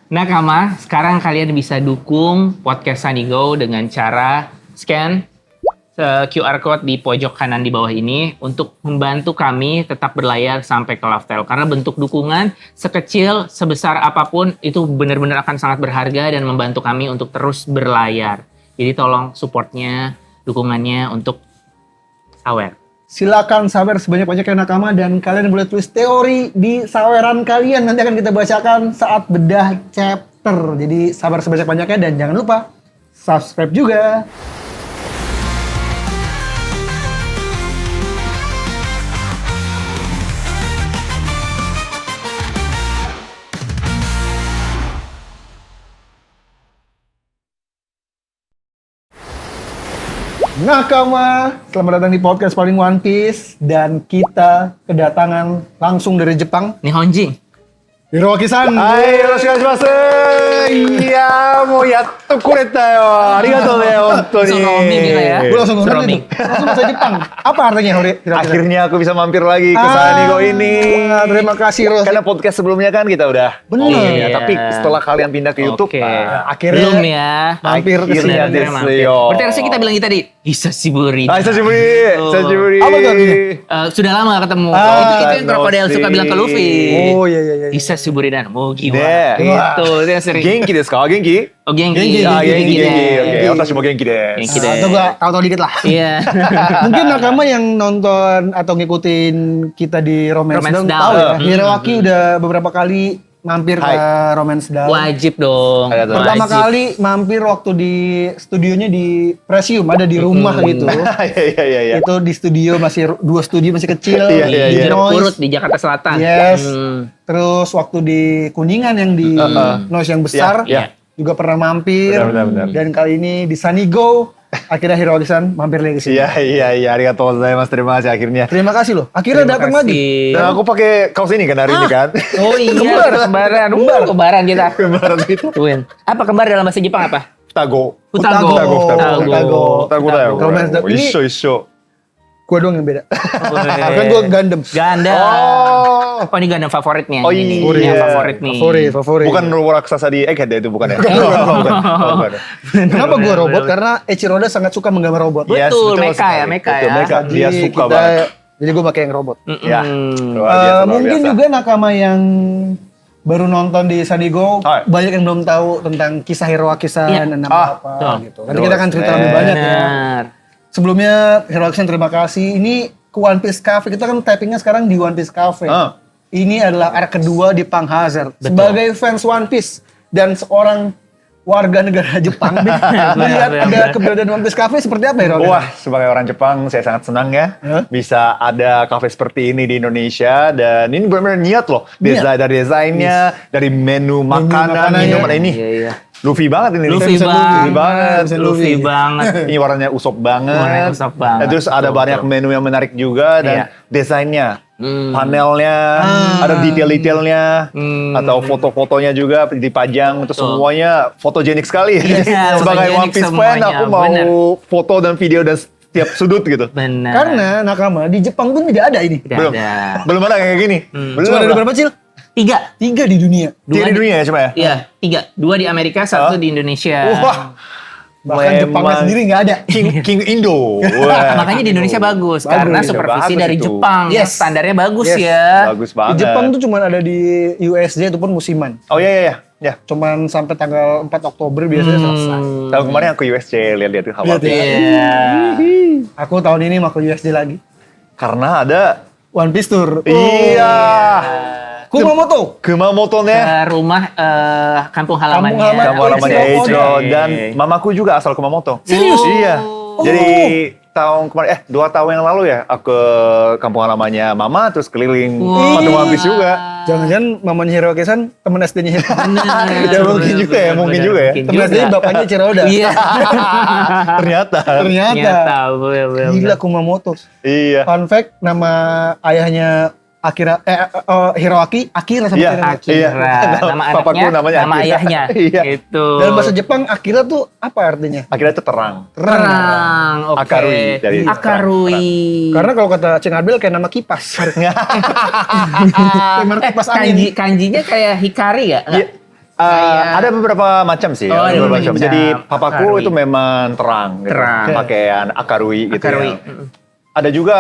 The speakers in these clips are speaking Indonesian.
Nakama, sekarang kalian bisa dukung podcast Sanigo dengan cara scan QR code di pojok kanan di bawah ini untuk membantu kami tetap berlayar sampai ke Loftel. Karena bentuk dukungan sekecil, sebesar apapun itu benar-benar akan sangat berharga dan membantu kami untuk terus berlayar. Jadi tolong supportnya, dukungannya untuk Sawer. Silakan sawer sebanyak-banyaknya Nakama dan kalian boleh tulis teori di saweran kalian. Nanti akan kita bacakan saat bedah chapter. Jadi sabar sebanyak-banyaknya dan jangan lupa subscribe juga. Nakama, selamat datang di podcast paling One Piece dan kita kedatangan langsung dari Jepang. Nihonjin. Hiroaki-san. Hai, yoroshiku iya, mau yatto kureta yo. Arigatou ne, hontou ni. Langsung roaming gitu ya. Gue langsung ngomong Roaming. gitu. Langsung bahasa Jepang. Apa artinya Hiroaki? Akhirnya aku bisa mampir lagi ke Sanigo ini. Terima kasih Ros. Karena podcast sebelumnya kan kita udah Bener. ya, tapi setelah kalian pindah ke YouTube, Oke. Akhirnya Belum ya. mampir ke sini. Akhirnya Bener, mampir. desu yo. Berarti harusnya kita bilang tadi Hisashiburi. Hisashiburi, hisashiburi. Apa tuh artinya? Sudah lama gak ketemu. Ah, itu yang krokodil suka bilang ke Luffy. Oh iya. Hisashiburi dan Mugi wa. Ne. Itu yang sering. Genki desu ka? Genki? Oh, genki. Genki, Ah, genki, deh. genki. Oke, watashi mo genki desu. Genki deh. Atau gua tahu dikit lah. Iya. Mungkin Nakama yang nonton atau ngikutin kita di Romance Romance Down Down. tahu ya. Hmm. Hiroaki udah beberapa kali mampir ke Romance Down. Wajib dong. Ada tuh. Pertama Wajib. kali mampir waktu di studionya di Presium, ada di rumah gitu. Iya. Itu di studio dua studio masih kecil. Iya, di iya. Noise. Urut di Jakarta Selatan. Yes. Hmm. Terus waktu di Kuningan yang di Noise yang besar Iya. juga pernah mampir. Benar. Dan kali ini di Sanigo akhirnya Hiroaki-san mampir lagi ke sini. Iya. Arigatou gozaimasu. Terima kasih akhirnya. Terima kasih loh. Akhirnya Terima datang kasih. lagi. Dan aku pakai kaos ini kan hari ini kan. Oh iya, kembaran. Kembaran kita. Kembaran itu. Tuin. Apa kembar dalam bahasa Jepang apa? Futago. Futago. Futago da yo. Romance Down. Ini Issho. gua doang yang beda. Kan gua Gundam. Ganda. Oh. Oh, ini Gundam favoritnya. Oh, ini ini. yang Iya. favorit nih. Favorit. Bukan robot raksasa di Egghead ya itu bukan ya? Bukan. Kenapa gua robot? Karena Eiichiro Oda sangat suka menggambar robot. Yes, Betul, mecha sekali. ya, mecha Betul, ya. mecha. Dia Jadi suka kita- banget. Jadi gua pakai yang robot. Ya. Mm-mm. Mungkin juga Nakama yang baru nonton di Sanigo Hai. banyak yang belum tahu tentang kisah Hiroaki-san Iya. dan Ah, apa betul. gitu. Nanti kita akan cerita lebih Bener. banyak ya. Benar. Sebelumnya Hiroaki-san terima kasih. Ini ke One Piece Cafe. Kita kan tappingnya sekarang di One Piece Cafe. Ah. Ini adalah arc kedua di Punk Hazard. Sebagai fans One Piece dan seorang warga negara Jepang, melihat benar, ada benar. keberadaan One Piece Cafe seperti apa Hiroaki? Wah, sebagai orang Jepang saya sangat senang ya bisa ada kafe seperti ini di Indonesia dan ini benar-benar niat loh. Dari desainnya, dari menu makanan, makanannya. minuman ini. Iya. Luffy banget ini. Luffy banget. banget. Luffy banget. Ini warnanya usop banget. Warnanya usop banget. Dan terus ada Betul, banyak betul. menu yang menarik juga dan Iya. desainnya, panelnya, ada detail-detailnya, atau foto-fotonya juga dipajang. Itu semuanya fotogenik sekali. Iya, Sebagai fotogenik One Piece fan, semuanya, aku mau bener. foto dan video dan setiap sudut gitu. Benar. Karena Nakama di Jepang pun tidak ada ini. Tidak Belum, ada. belum ada kayak gini. Belum Cuma ada berapa Cil? 3. 3 di dunia. Di dunia ya cuma ya? Iya, 3. 2 di Amerika, 1 di Indonesia. Wah, Bahkan Jepangnya memang sendiri nggak ada. King Indo. Wah. Makanya di Indonesia bagus, karena supervisi bagus dari itu. Jepang. Yes. Standarnya bagus Yes. ya. Bagus Di banget. Jepang tuh cuma ada di USJ itu pun musiman. Oh iya. Cuman sampai tanggal 4 Oktober biasanya selesai. Tahun kemarin aku USJ lihat-lihat tuh Lihat ya. Iya. Aku tahun ini mau ke USJ lagi. Karena ada One Piece Tour. iya. Kumamoto. Kumamoto Ke nih. rumah kampung halamannya. halaman. Kamu halamannya Eiichiro Eiichiro Oda. dan mamaku juga asal Kumamoto. Serius? Iya. Oh. Jadi tahun kemarin 2 tahun yang lalu ya aku ke kampung halamannya mama terus keliling patung One Piece juga. Jangan-jangan mamanya Hiroaki-san temen SD-nya Hiroaki. Benar. Ya, mungkin juga ya, mungkin juga ya. Temen SD-nya bapaknya Eiichiro Oda. Iya. Ternyata. Ternyata. bener. Gila Kumamoto. Iya. Fun fact, nama ayahnya Hiroaki, Akira sama Iya, Akira. Akira. Iya. Nama Papaku anaknya, namanya nama Akira. ayahnya. Iya. Itu. Dalam bahasa Jepang, Akira tuh apa artinya? Akhirnya itu terang. Terang, oke. Akarui, dari Akarui. Karena kalau kata Ceng Abel kayak nama kipas. Kayak merek kipas angin. Kanjinya kayak Hikari ya? Enggak? Ada beberapa macam sih. Oh, ada beberapa beberapa macam. Jadi papaku Akarui. itu memang terang. Gitu. Terang. Pakaian akarui gitu Akarui. ya. Ada juga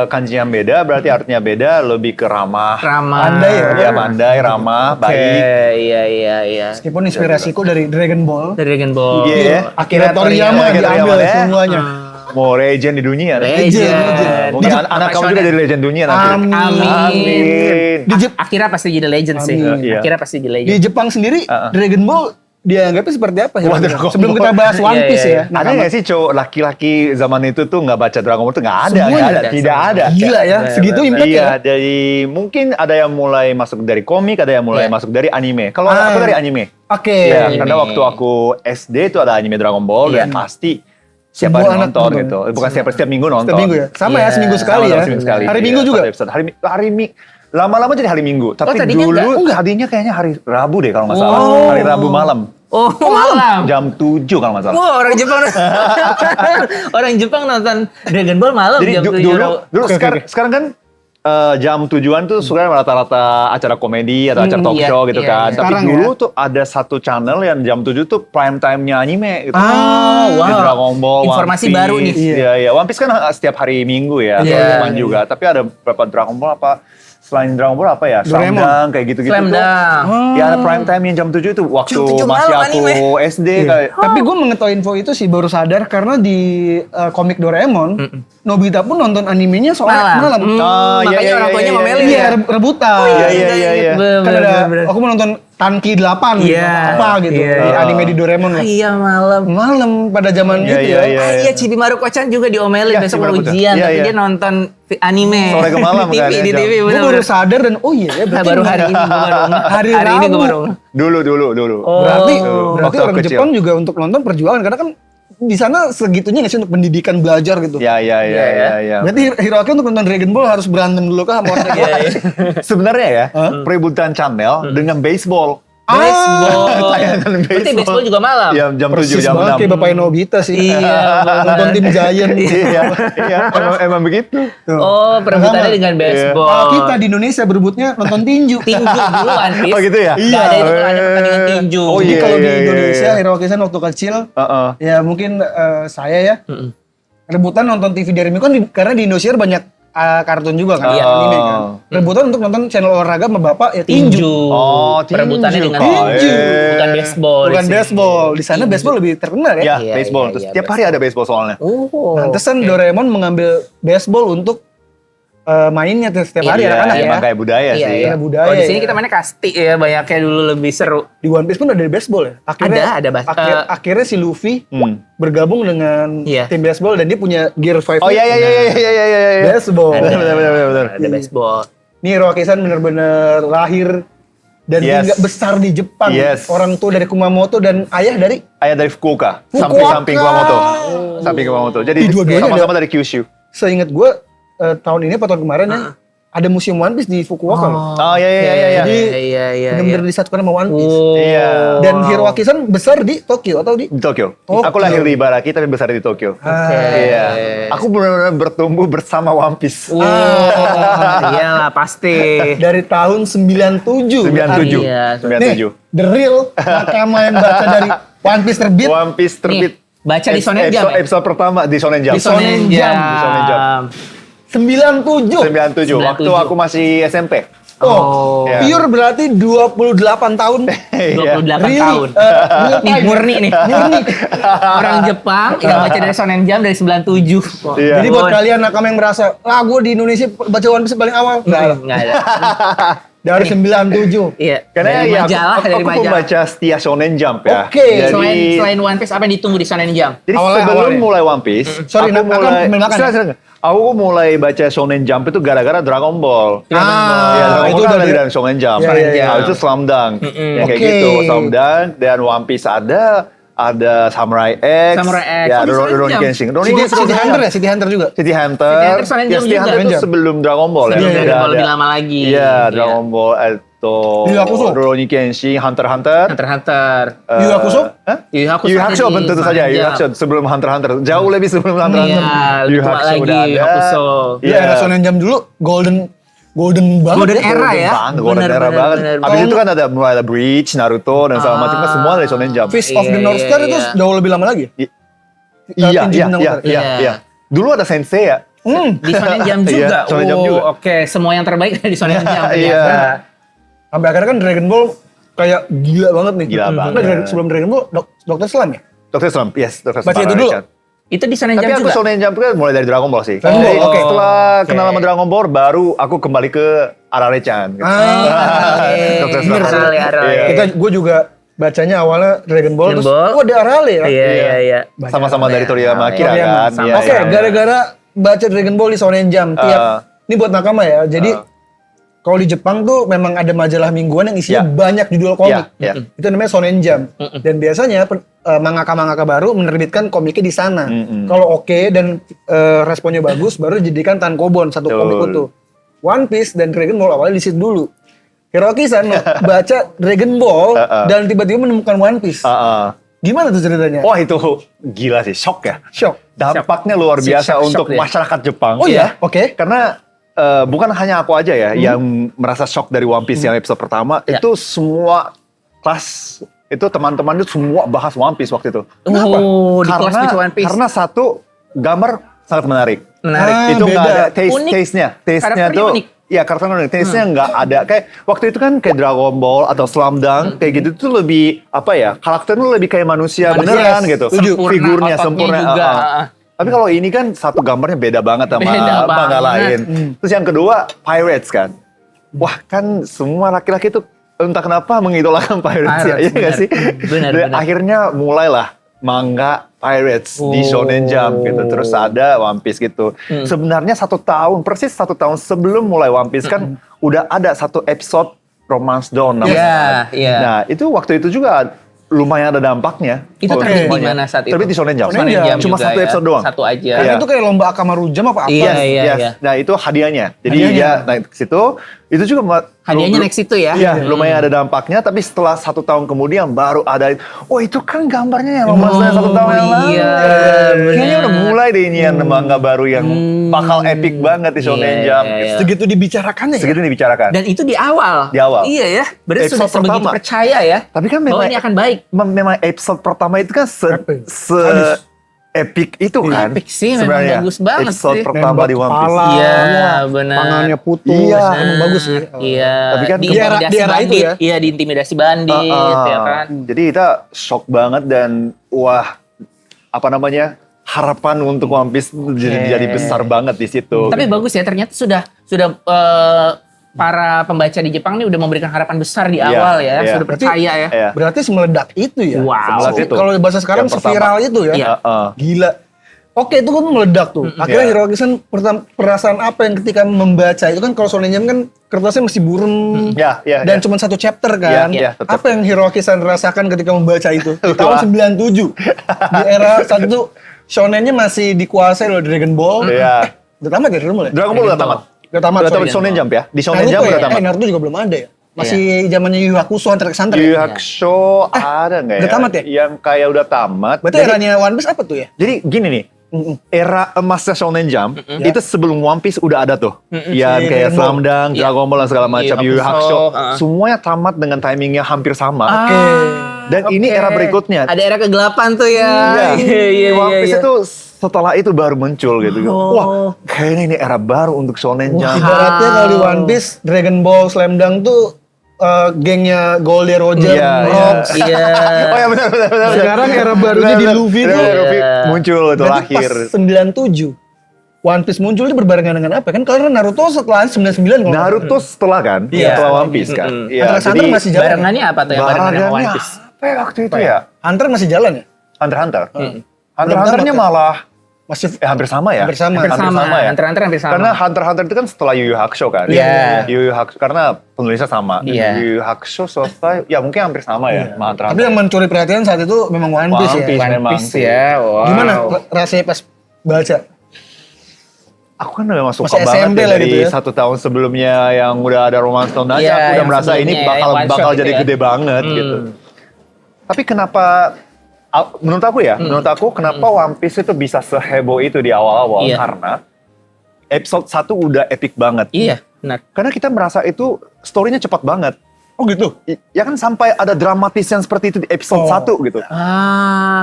kanji yang beda, berarti artinya beda, lebih ke ramah. Ramah. Pandai ya? Iya, pandai, ramah, baik. Iya. Meskipun inspirasiku dari Dragon Ball. Dragon Ball. Iya. Akira Akira Toriyama diambil Toriyama, ya. semuanya. Mau legend di dunia. Legend. Mungkin anak kamu juga jadi legend dunia nanti. Amin. Di Jep- Akira pasti jadi legend sih. Amin. Iya. Akira pasti jadi legend. Di Jepang sendiri Dragon Ball dianggapnya seperti apa ya? Wah, Dragon Sebelum Ball. kita bahas One Iya, Piece iya. ya. Ada nggak sih cowok laki-laki zaman itu tuh nggak baca Dragon Ball tuh nggak ada, Semuanya nggak ada, ada, tidak semua. ada. Gila ya, segitu impact Iya, ya. dari mungkin ada yang mulai masuk dari komik, ada yang mulai Iya. masuk dari anime. Kalau aku dari anime. Oke. Iya, Anime. karena waktu aku SD itu ada anime Dragon Ball dan pasti siapa Semua yang anak nonton nonton. gitu. Bukan setiap minggu nonton. Setiap minggu ya? Sama ya, Iya. seminggu sekali Sama-sama ya. seminggu sekali. Hari Iya, Minggu juga? 4 episode. Lama-lama jadi hari Minggu. Tapi tadinya dulu enggak? tadinya kayaknya hari Rabu deh kalau nggak salah. Oh. Hari Rabu malam. Oh, malam. Jam 7 kalau nggak salah. Wah, orang Jepang. Orang Jepang nonton Dragon Ball malam Jadi jam 7. dulu Oke, sekarang kan jam tujuan tuh suka rata-rata acara komedi atau acara talk iya, show gitu iya, kan. iya. Tapi Sekarang dulu tuh ada satu channel yang jam 7 tuh prime time-nya anime gitu. Ah, Di wow. Dragon Ball, Informasi One Piece. baru nih. Iya, iya. One Piece kan setiap hari Minggu ya, atau Iya, Jumat iya. juga. Tapi ada beberapa Dragon Ball apa selain Dragon Ball apa ya? Slam Doraemon. Dunk kayak gitu-gitu Slam tuh. Dunk. Ya ada prime time yang jam 7 itu waktu Jam 7 masih malam aku anime. SD Iya. kayak. Tapi gue mengetahui info itu sih baru sadar karena di komik Doraemon, Nobita pun nonton animenya soal malam. Oh, iya, Makanya iya, orang tuanya iya, ngomelin Iya, ya. rebutan. Iya, iya, iya, iya. Kan ada, aku mau nonton Tanki 8 gitu, Iya. apa gitu, Iya. di anime di Doraemon lah. Iya, malam. Malam pada zaman Iya, itu iya, ya. iya. Iya, Chibimaru Kocan juga diomelin Iya, besok Chibimaru mau ujian, Kocan. Iya, tapi iya. dia nonton anime. Sore ke malam di TV, kan, ya, di jam. TV, Gue bener, baru bener. sadar dan oh iya ya Nah, berarti baru hari ini gue baru Hari ini gue Rabu. baru. Dulu. Oh. Berarti Waktu berarti aku orang kecil. Jepang juga untuk nonton perjuangan karena kan di sana segitunya nggak sih untuk pendidikan belajar gitu. Ya. Berarti Hiroaki untuk nonton Dragon Ball harus berantem dulu kah sama orang Iya, iya. Sebenarnya ya, perebutan channel dengan baseball. Baseball. Tayangan Berarti baseball juga malam. Ya, jam 7, Persis jam banget 6. kayak Bapak Nobita sih. Iya, Nonton tim Giant. Iya, emang begitu. Tuh. Oh, perebutannya Sama. dengan baseball. Kalau kita di Indonesia berebutnya nonton tinju. tinju dulu One Piece. Oh, gitu ya? Nggak ada itu ada pertandingan tinju. Oh, Jadi iya, kalau di iya, iya, Indonesia iya. Hiroaki-san waktu kecil Heeh. ya mungkin saya ya rebutan nonton TV dari Miko kan karena di Indosiar banyak kartun juga kan, Iya. anime kan. Rebutan untuk nonton channel olahraga sama bapak ya tinju. Tinju. Oh, tinju. Perebutannya dengan Tinju. bukan baseball. Bukan di sini. baseball. Di sana Tinju. baseball lebih terkenal ya. Ya, Iya, baseball. iya, Terus iya, tiap hari ada baseball soalnya. Oh. Pantesan Doraemon mengambil baseball untuk mainnya setiap hari Iya, anak-anak ya. emang kayak budaya Iya, sih. iya. budaya Kalau di sini ya. kita mainnya kasti ya, banyaknya dulu lebih seru. Di One Piece pun ada baseball ya. Ada Akhirnya si Luffy Hmm. bergabung dengan Iya. tim baseball dan dia punya gear 5 Oh iya. baseball. Benar. Ada baseball. Nih Hiroaki-san bener-bener lahir dan Yes. tinggal besar di Jepang. Yes. Orang tua dari Kumamoto dan ayah dari Ayah dari Fukuoka, Fukuoka. samping Kumamoto. Samping Kumamoto. Jadi Ih, dua-duanya sama-sama dari Kyushu. seingat gue tahun ini atau tahun kemarin ya ada museum One Piece di Fukuoka. loh. Oh iya. Jadi, iya. Bener-bener disatukan sama One Piece. Oh. Iya. Dan Hiroaki-san besar di Tokyo atau di Di Tokyo. Tokyo. Aku lahir di Ibaraki tapi besar di Tokyo. Iya. Aku benar-benar bertumbuh bersama One Piece. Iyalah pasti. dari tahun 97. 97. Iya. 97. The real nakama yang baca dari One Piece terbit. One Piece terbit. Baca di Shonen Jump. Episode pertama di Shonen Jump. Di Shonen Shonen Jump. Di Shonen Jump. 97. 97. Waktu aku masih SMP. Oh, Iya. pure berarti 28 tahun. 28 Really? tahun. Real Nih time. murni nih. Murni. Orang Jepang yang baca dari Shonen Jump dari 97. Iya. Jadi buat kalian nakama yang merasa, gue di Indonesia baca One Piece paling awal. Enggak ada. Enggak ada. Dari 97. Iya. Karena dari ya majalah, aku dari majalah. pembaca setia Shonen Jump ya. Oke. Jadi, Selain One Piece apa yang ditunggu di Shonen Jump? jadi Awalnya- sebelum awalnya. mulai One Piece, Sorry, aku aku mulai ambil makan. Silakan. Aku mulai baca Shonen Jump itu gara-gara Dragon Ball. Iya, Dragon itu Ball udah kan di- dari Shonen Jump. Iya, iya, iya. Nah, itu Slam Dunk. Yang kayak Oke. gitu, Slam Dunk dan One Piece ada Samurai X. Samurai X. Ya, Oh, di Shonen Rurouni Jump. Kenshin. Rurouni City, Kenshin City Hunter ya, City Hunter juga. City Hunter. City Hunter Shonen Ya, Jump City juga. Hunter itu Jump. sebelum Dragon Ball ya. Sebelum Udah Dragon Ball ada. lebih lama lagi. Iya, Iya. Dragon Ball itu Yu Hakusho. Rurouni Kenshin, Hunter x Hunter. Hunter x Hunter. Yu Hakusho? Hah? Yu Hakusho Yu Hakusho ada di tentu saja, Shonen Yu Jump. Hakusho sebelum Hunter x Hunter. Jauh lebih sebelum Hunter x Iya, Hunter. lebih tua lagi, udah Yu ada. Hakusho. Iya, era Shonen Jump dulu golden banget. Golden ya. era ya. Golden Bener, era bener, banget. bener. Abis itu kan mulai ada Bleach, Naruto, dan segala macam kan semua dari Shonen Jump. Fist of the Iya, North Star iya, itu iya. jauh lebih lama lagi. Iya, Tinju iya, Bintang iya, Utara. iya, Iya. iya. Dulu ada Sensei ya. Di Shonen Jump Iya, juga. Shonen Jump juga. Oke, semua yang terbaik ada di Shonen Jump. Iya. ternyata. Sampai akhirnya kan Dragon Ball kayak gila banget nih. Gila Nah, banget. sebelum Dragon Ball, Dr. Slump ya? Dr. Slump, yes, Dr. Slump. Baca itu dulu. Itu di Shonen Tapi Jump aku juga. Shonen Jump kan mulai dari Dragon Ball sih. Dragon Ball, Jadi, oke. setelah Oke. kenal sama Dragon Ball, baru aku kembali ke Arare-chan. Gitu. Dr. Slump. Iya. Gue juga bacanya awalnya Dragon Ball, Dragon terus Ball. oh ada Arale ya? Iya, iya, iya. Sama-sama dari Toriyama Akira Toriyama. kan. Sama. Iya, Oke, iya. gara-gara baca Dragon Ball di Shonen Jump tiap ini buat nakama ya. Jadi kalau di Jepang tuh memang ada majalah mingguan yang isinya Ya. banyak judul komik. Ya, ya. Itu namanya Shonen Jump. Dan biasanya mangaka-mangaka baru menerbitkan komiknya di sana. Kalau oke dan responnya bagus, baru dijadikan tankobon satu Betul. komik utuh. One Piece dan Dragon Ball awalnya di situ dulu. Hiroki-san baca Dragon Ball dan tiba-tiba menemukan One Piece. Gimana tuh ceritanya? Wah itu gila sih, shock ya. Shock. Dampaknya luar biasa Shock untuk dia. masyarakat Jepang. Oh iya, oke. Karena bukan hanya aku aja ya yang merasa shock dari One Piece yang episode pertama. Ya. Itu semua kelas, itu teman-teman itu semua bahas One Piece waktu itu. Oh, di kelas Piece One Piece. Karena satu, gambar sangat menarik. Menarik. Itu nggak beda. ada Unik. taste-nya. Taste-nya Karakternya tuh, unik. ya karakternya unik. Taste-nya nggak ada. Kayak waktu itu kan kayak Dragon Ball atau Slam Dunk, kayak gitu tuh lebih, apa ya, karakternya lebih kayak manusia beneran Yes. gitu. Setuju. Figurnya Ototnya sempurna. juga. Tapi kalau ini kan satu gambarnya beda banget sama Beda bangga banget. lain. Terus yang kedua, Pirates kan. Wah kan semua laki-laki tuh entah kenapa mengidolakan Pirates ya, Pirates, iya nggak benar. sih? Benar, Dan benar. akhirnya mulailah manga Pirates di Shonen Jump gitu. Terus ada One Piece gitu. Sebenarnya persis satu tahun sebelum mulai One Piece kan udah ada satu episode Romance Dawn namanya. Iya, iya. Nah itu waktu itu juga lumayan ada dampaknya. Itu Oh, terbit di semuanya. mana saat itu? Terbit di Shonen Jump. Shonen Jump Cuma juga satu ya. episode doang. Satu aja. Karena Iya. itu kayak lomba Akamaru Jam apa? Iya, Yes, iya, yes. iya. Nah itu hadiahnya. Jadi Hadiahnya. dia naik ke situ. Itu juga Hadiahnya next itu ya. Iya, lumayan ada dampaknya. Tapi setelah 1 tahun kemudian baru ada. Oh itu kan gambarnya yang romansnya 1 tahun yang lalu. iya, Kayaknya benar. udah mulai deh ini yang manga baru yang bakal epic banget di Shonen Iya, Jump. iya, iya. Segitu dibicarakannya ya? Segitu dibicarakan. Dan itu di awal. Di awal. Iya ya. Berarti Episode sudah sebegitu pertama. percaya ya. Tapi kan bahwa memang ini akan baik. memang episode pertama itu kan Epic. epic itu kan. Epic sih, memang sebenarnya. bagus banget Episode sih. pertama di One Piece. Iya, benar. Tangannya putus. Iya. Emang bagus sih. Iya. Tapi kan di era itu bandit. ya? Iya, diintimidasi bandit ya kan. Jadi kita shock banget dan wah apa namanya harapan untuk One Piece jadi besar banget di situ. Tapi bagus ya, ternyata sudah para pembaca di Jepang ini udah memberikan harapan besar di Iya, awal ya, iya. sudah percaya ya. Iya. Berarti semeledak itu ya? Wow. Semeledak itu. Kalau bahasa sekarang Yang pertama. seviral itu ya? Iya. Gila. Oke, itu kan meledak tuh. Akhirnya Iya. Hiroki-san perasaan apa yang ketika membaca itu kan kalau Shonen Jump kan kertasnya masih burem. Ya, ya, Dan ya. cuma satu chapter kan. Iya, tetap. Apa yang Hiroki-san rasakan ketika membaca itu? Di tahun Wah. 97. Di era saat itu Shonen-nya masih dikuasai oleh Dragon Ball. Iya. Udah tamat ya Dragon Ball ya? Dragon Ball udah tamat. Udah tamat. Udah tamat sorry. di Shonen Jump ya. Di Shonen Naruto Jump ya? udah tamat. Naruto juga belum ada ya? Masih zamannya Yu Yu Hakusho, Hunter x Hunter Yu Yu ya? Hakusho ada nggak ya? udah tamat ya? Yang kayak udah tamat. Berarti eranya One Piece apa tuh ya? Jadi gini nih, era emasnya Shonen Jump itu sebelum One Piece udah ada tuh, yang Si kayak Dragon Slam Dunk, Iya. Dragon Ball dan segala macam, Yu Yu Yu Yu Hakusho, Hakusho, semuanya tamat dengan timingnya hampir sama. Oke. Dan ini era berikutnya. Ada era kegelapan tuh ya. Iya, One Piece itu setelah itu baru muncul gitu. Wah, kayaknya ini era baru untuk Shonen Jump. Ibaratnya kalau di One Piece, Dragon Ball, Slam Dunk tuh gengnya Goldie Roger, Iya, Rox. Iya. Oh ya benar. Sekarang era barunya di Luffy tuh. Luffy muncul itu Berarti lahir. pas 97 One Piece muncul itu berbarengan dengan apa? Kan kalau Naruto setelah 99 kalau Naruto setelah kan, Iya. setelah One Piece kan. Iya, Hunter x Hunter jadi masih jalan. Barengannya apa tuh yang barengan sama One Piece? apa ya waktu itu ya? Hunter masih jalan ya? Hunter x Hunter. Belum Hunter x Hunternya tamat ya? malah Masih hampir sama ya? Hampir sama. Hampir sama, ya? Hunter x Hunter hampir sama. Karena Hunter x Hunter itu kan setelah Yu Yu Hakusho kan? Iya. Yu Yu Hakusho, karena penulisnya sama. Iya. Yu Yu Hakusho selesai, ya mungkin hampir sama ya sama Hunter x Tapi Hunter. yang mencuri perhatian saat itu memang One Piece One ya. Piece. One memang Piece sih. ya. Wow. Gimana rasanya pas baca? Aku kan memang suka Masih banget SMP ya lah dari gitu ya. 1 tahun sebelumnya yang udah ada Romance Stone aja, Iya, aku udah yang merasa ini sebelumnya, bakal yang one shot bakal gitu jadi ya. gede banget gitu. Tapi kenapa menurut aku ya, kenapa One Piece itu bisa seheboh itu di awal-awal Iya. karena episode 1 udah epic banget. Iya. Benar. Karena kita merasa itu story-nya cepat banget. Oh gitu? Ya kan sampai ada dramatis yang seperti itu di episode 1 gitu.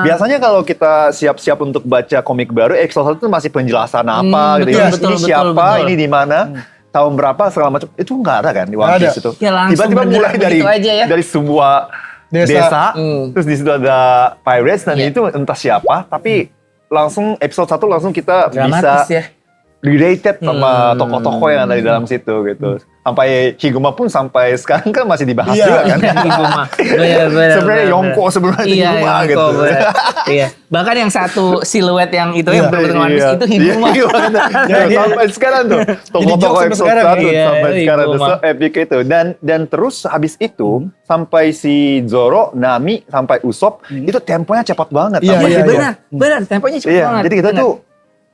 Biasanya kalau kita siap-siap untuk baca komik baru, episode 1 itu masih penjelasan apa gitu. betul, Ini siapa, betul. ini di mana, tahun berapa, segala macam. Itu nggak ada kan di One Nggak Piece ada. itu. Ya, langsung Tiba-tiba mulai begitu dari aja ya. dari sebuah desa, terus di situ ada pirates dan Iya. itu entah siapa, tapi langsung episode 1 langsung kita Dramatis bisa ya. related sama tokoh-tokoh yang ada di dalam situ gitu. Sampai Higuma pun sampai sekarang kan masih dibahas Iya. juga kan. Higuma. Benar. Sebenarnya Yonko sebenarnya Iya, Higuma Yonko, gitu. benar. Iya. Bahkan yang satu siluet yang itu yang berbentuk One Piece itu Higuma. Iya, sampai sekarang tuh tokoh-tokoh joke sampai episode sekarang 1 ya. sampai Iya, sekarang tuh Higuma. epic itu. Dan terus habis itu sampai si Zoro, Nami sampai Usopp itu temponya cepat banget. Iya, Sampai iya, situ. Benar. Temponya cepat Iya, banget. jadi kita Benar. tuh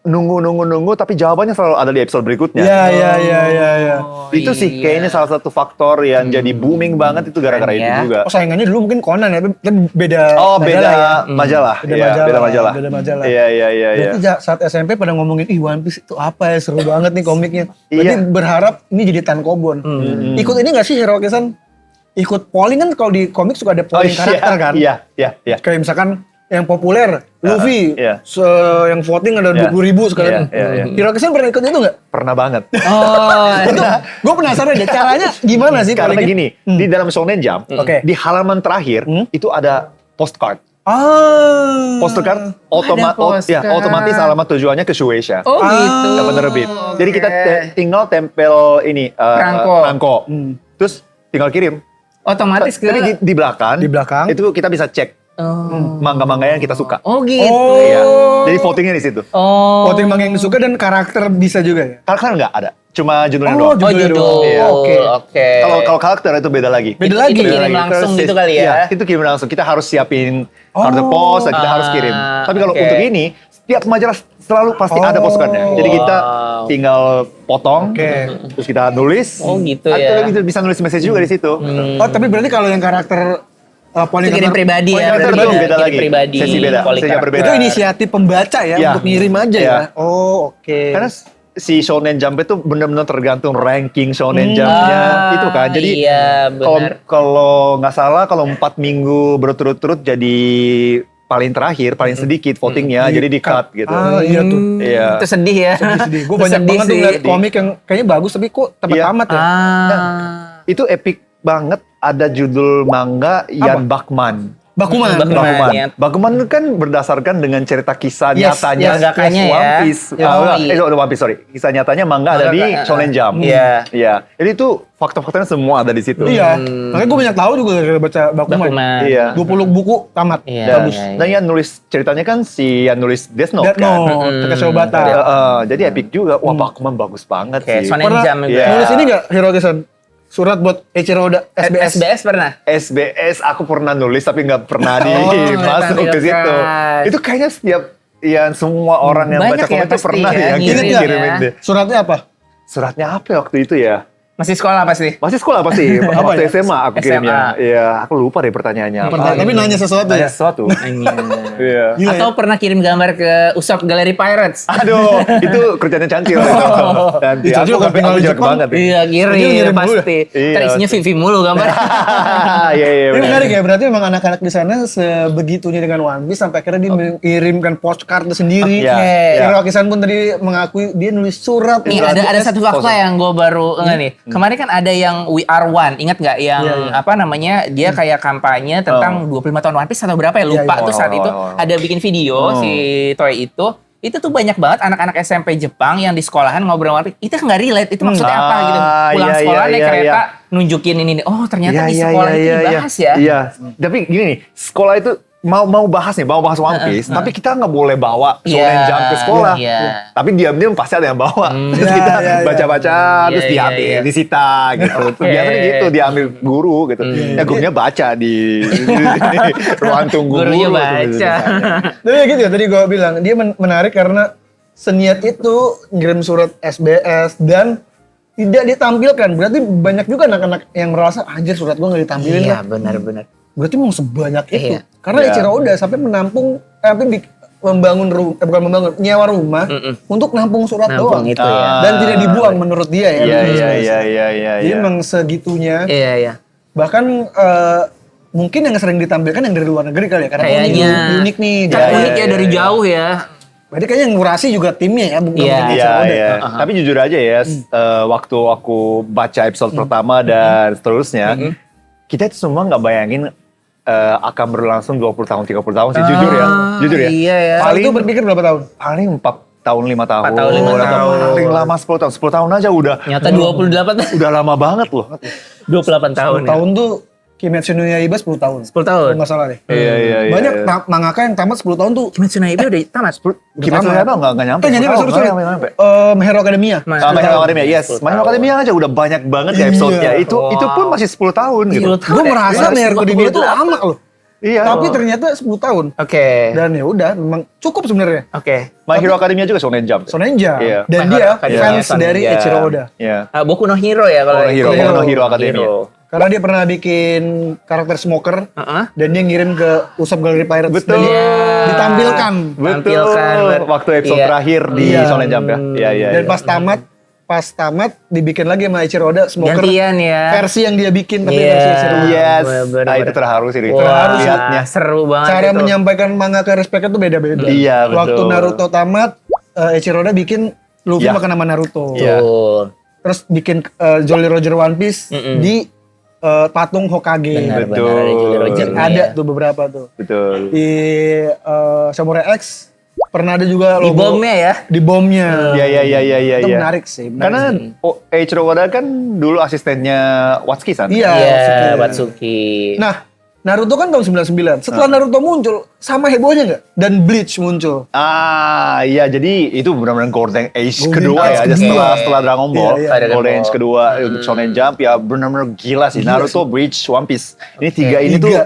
nunggu tapi jawabannya selalu ada di episode berikutnya. Iya. Oh, Itu sih iya. kayaknya salah satu faktor yang jadi booming banget itu gara-gara Keren itu ya. juga. Oh saingannya dulu mungkin Conan ya, kan beda. Oh, beda ya. majalah. Beda Iya, majalah. beda majalah. Beda majalah. Iya. Berarti saat SMP pada ngomongin, ih One Piece itu apa ya, seru banget nih komiknya. Berarti Iya. berharap ini jadi tankobon. Ikut ini gak sih Hero-Kisan? Ikut polling kan kalau di komik suka ada polling karakter kan? Iya. Kayak misalkan yang populer, Luffy, iya. yang voting ada Iya. 20.000 sekarang. Iya. Hero-Kisan pernah ikut itu gak? Pernah banget. Oh, Itu gue penasaran deh, caranya gimana sih? Karena polling-nya? gini, di dalam Shonen Jump, Oke. di halaman terakhir itu ada postcard. Postcard postcard. otomatis alamat tujuannya ke Shueisha. Oh gitu. Ke penerbit. Jadi kita tinggal tempel ini Perangko. Terus tinggal kirim. Otomatis ke. Tapi di belakang, Di belakang. itu kita bisa cek manga-manga yang kita suka. Oh gitu. Oh. Iya. Jadi votingnya di situ. Oh. Voting manga yang disuka dan karakter bisa juga ya? Karakter nggak ada, cuma judulnya Oh, doang. Oh judul. judul. Iya. Oke. Kalau karakter itu beda lagi. Beda Itu lagi. kirim Beda lagi. langsung Terus, gitu kali ya. Iya, itu kirim langsung. Kita harus siapin Oh. order post dan kita harus kirim. Tapi kalau oke. untuk ini, setiap majalah selalu pasti ada postcardnya. Jadi kita tinggal potong, terus kita nulis. Oh, gitu Atau ya. kita bisa nulis message juga di situ. Oh tapi berarti kalau yang karakter polling Itu kirim pribadi ya. Karakter berarti baru ya, beda kirim lagi. Pribadi. Sesi beda. Poly Sesi karakter. berbeda. itu inisiatif pembaca ya Iya. untuk ngirim aja Iya. ya? Oh oke. Karena si Shonen Jump itu benar-benar tergantung ranking Shonen Jump-nya itu kan. Jadi iya, benar. kalau nggak salah kalau 4 minggu berturut-turut jadi paling terakhir, paling sedikit votingnya, jadi di-cut gitu. Ah iya tuh. Iya. Itu sedih ya. Sedih. Gue Itu banyak sedih banget tuh sih. ngeliat komik yang kayaknya bagus tapi kok tebet Iya. amat ya. Itu epic banget, ada judul manga Yan Bakman. Bakuman. Bakuman. ya. Bakuman itu kan berdasarkan dengan cerita kisah Yes, nyatanya mangakanya ya. One Piece. Oh, iya. One Piece, sorry. Kisah nyatanya manga ada di Mangaka, Shonen Jump. Iya. Iya. Jadi itu fakta-faktanya semua ada di situ. Iya. Makanya gue banyak tahu juga gara-gara baca Bakuman. Bakuman. Iya. 20 buku tamat. Iya. Bagus. Iya. Dan yang nulis ceritanya kan si yang nulis Death Note Death kan. Note, Takeshi Obata. Jadi epic juga. Wah, Bakuman bagus banget Oke, sih. Shonen Pernah Jump juga. Iya. nulis ini nggak Hero-Kisan? Surat buat Eiichiro Oda SBS. SBS pernah? SBS aku pernah nulis tapi nggak pernah tampilkan. masuk ke situ. Itu kayaknya setiap semua orang yang Banyak baca ya komik itu pasti pernah ya, ya ngirim kirimin ya. deh. Suratnya apa? Suratnya apa ya waktu itu ya? Masih sekolah pasti? Masih sekolah pasti. Apa Waktu ya? SMA aku SMA. kirimnya. Iya, aku lupa deh pertanyaannya apa. Tapi nanya sesuatu Nanya ya? sesuatu. Iya. Iya. Gila ya? Atau pernah kirim gambar ke Usopp Gallery Pirates? Aduh, itu kerjanya Cancil. Nanti Ih, Cancil aku kalau tinggal di jago Jepang, banget. Iya, Dia kirim ngirim dulu pasti. Iya. Ntar isinya Vivi mulu gambar. Iya, Ini benar. menarik ya, berarti memang anak-anak di sana sebegitunya dengan One Piece sampai akhirnya dia mengirimkan postcard sendiri. Iya, iya. Hero-Kisan pun tadi mengakui dia nulis surat. Nih ada satu fakta yang gue baru enggak nih. Kemarin kan ada yang We Are One, ingat nggak yang apa namanya? Dia kayak kampanye tentang 25 tahun One Piece atau berapa ya lupa Iya, tuh saat itu ada bikin video si Toei itu tuh banyak banget anak-anak SMP Jepang yang di sekolahan ngobrol One Piece. Itu nggak relate, itu maksudnya apa gitu. Pulang iya, sekolah naik iya, kereta nunjukin ini. Oh ternyata di Iya, sekolah iya, itu iya, dibahas ya. Iya, tapi gini nih, sekolah itu mau bahas One Piece, tapi kita nggak boleh bawa Shonen Iya, Jump ke sekolah. iya. Tapi diam-diam pasti ada yang bawa. Terus Iya, kita iya, iya. baca-baca, terus Iya, diambil, iya. disita gitu. Biasanya gitu, diambil guru gitu. Ya gurunya baca di ruang tunggu Gurunya guru, baca. Tapi ya gitu ya, tadi gue bilang, dia menarik karena seniat itu ngirim surat SBS dan tidak ditampilkan. Berarti banyak juga anak-anak yang merasa, anjir surat gue gak ditampilin Iya lah. benar-benar. Berarti mau sebanyak itu. Iya. Karena Iya. Eiichiro Oda sampai menampung, nyewa rumah untuk nampung surat doang. Nampung itu ya. Dan tidak dibuang menurut dia ya. Iya. Jadi emang segitunya. Iya. Bahkan mungkin yang sering ditampilkan yang dari luar negeri kali ya, karena Kayaknya ini unik nih. Kan unik ya dari jauh ya. Berarti kayaknya yang ngurasi juga timnya ya, bukan Iya. Iya. Tapi jujur aja ya, waktu aku baca episode pertama dan seterusnya, kita itu semua nggak bayangin akan berlangsung 20 tahun, 30 tahun sih, jujur ya. Iya ya. Paling itu berpikir berapa tahun? Paling 4 tahun, 5 tahun. 4 tahun, 5 Atau tahun. paling lama 10 tahun. 10 tahun aja udah. Nyata 28 Udah lama banget loh. 28 tahun. 10 tahun tuh Kimetsu no Yaiba 10 tahun. 10 tahun. Kalau nggak salah deh. Iya. Banyak mangaka yang tamat 10 tahun tuh. Kimetsu no Yaiba udah tamat. Kimetsu no Yaiba nggak nyampe. Jadi 10 tahun, sorry. nggak nyampe. My Hero Academia. Mas, My Hero 10 Academia, yes. tahun. My Hero Academia aja udah banyak banget ya episode-nya. Iya. Itu pun masih 10 tahun gitu. 10 tahun. Gue merasa My Hero Academia itu 28. lama loh. Iya. Tapi ternyata 10 tahun. Oke. Dan ya udah, memang cukup sebenarnya. Oke. My Hero Academia juga Shonen Jump. Shonen Jump. Iya. Dan My dia Hero Academia fans Shonen dari Jump. Eiichiro Oda. Iya. Boku no Hero ya kalau Boku no Hero, itu. Boku no Hero Academia. Karena dia pernah bikin karakter smoker. Heeh. Dan dia ngirim ke Usop Gallery Pirates. Betul. Dan dia ditampilkan. Betul. Tampilkan. Waktu episode Iya. terakhir di Iya. Shonen Jump ya. Iya. Dan pas tamat dibikin lagi sama Eiichiro Oda smoker. Gantian ya. Versi yang dia bikin tapi Iya. versi Eiichiro Oda. Yes. Bener-bener. Ah, itu terharu sih. Rito. Wah, Lihatnya. seru banget Cara itu. menyampaikan manga ke respect itu beda-beda. Iya, betul. Waktu Naruto tamat, Eiichiro Oda bikin Luffy Iya. makan nama Naruto. Iya. Betul. Terus bikin Jolly Roger One Piece di patung Hokage. Benar, Betul. ada Jolly Roger nih Ada ya. tuh beberapa tuh. Betul. Di Samurai X pernah ada juga Di logo bomnya ya. di bomnya. Iya. Itu menarik sih. Karena Eiichiro Oda kan dulu asistennya Watsuki san. Iya. Iya, Watsuki. Watsuki. Nah, Naruto kan tahun 99. Setelah Naruto muncul, sama hebohnya nggak? Dan Bleach muncul. Iya, jadi itu benar-benar Golden Age Golden kedua Age ya. kedua. Setelah Dragon Ball, Iya, iya. Golden Age kedua untuk Shonen Jump ya benar-benar gila sih. Gila Naruto, Bleach, One Piece. Ini tiga ini tuh Tiga.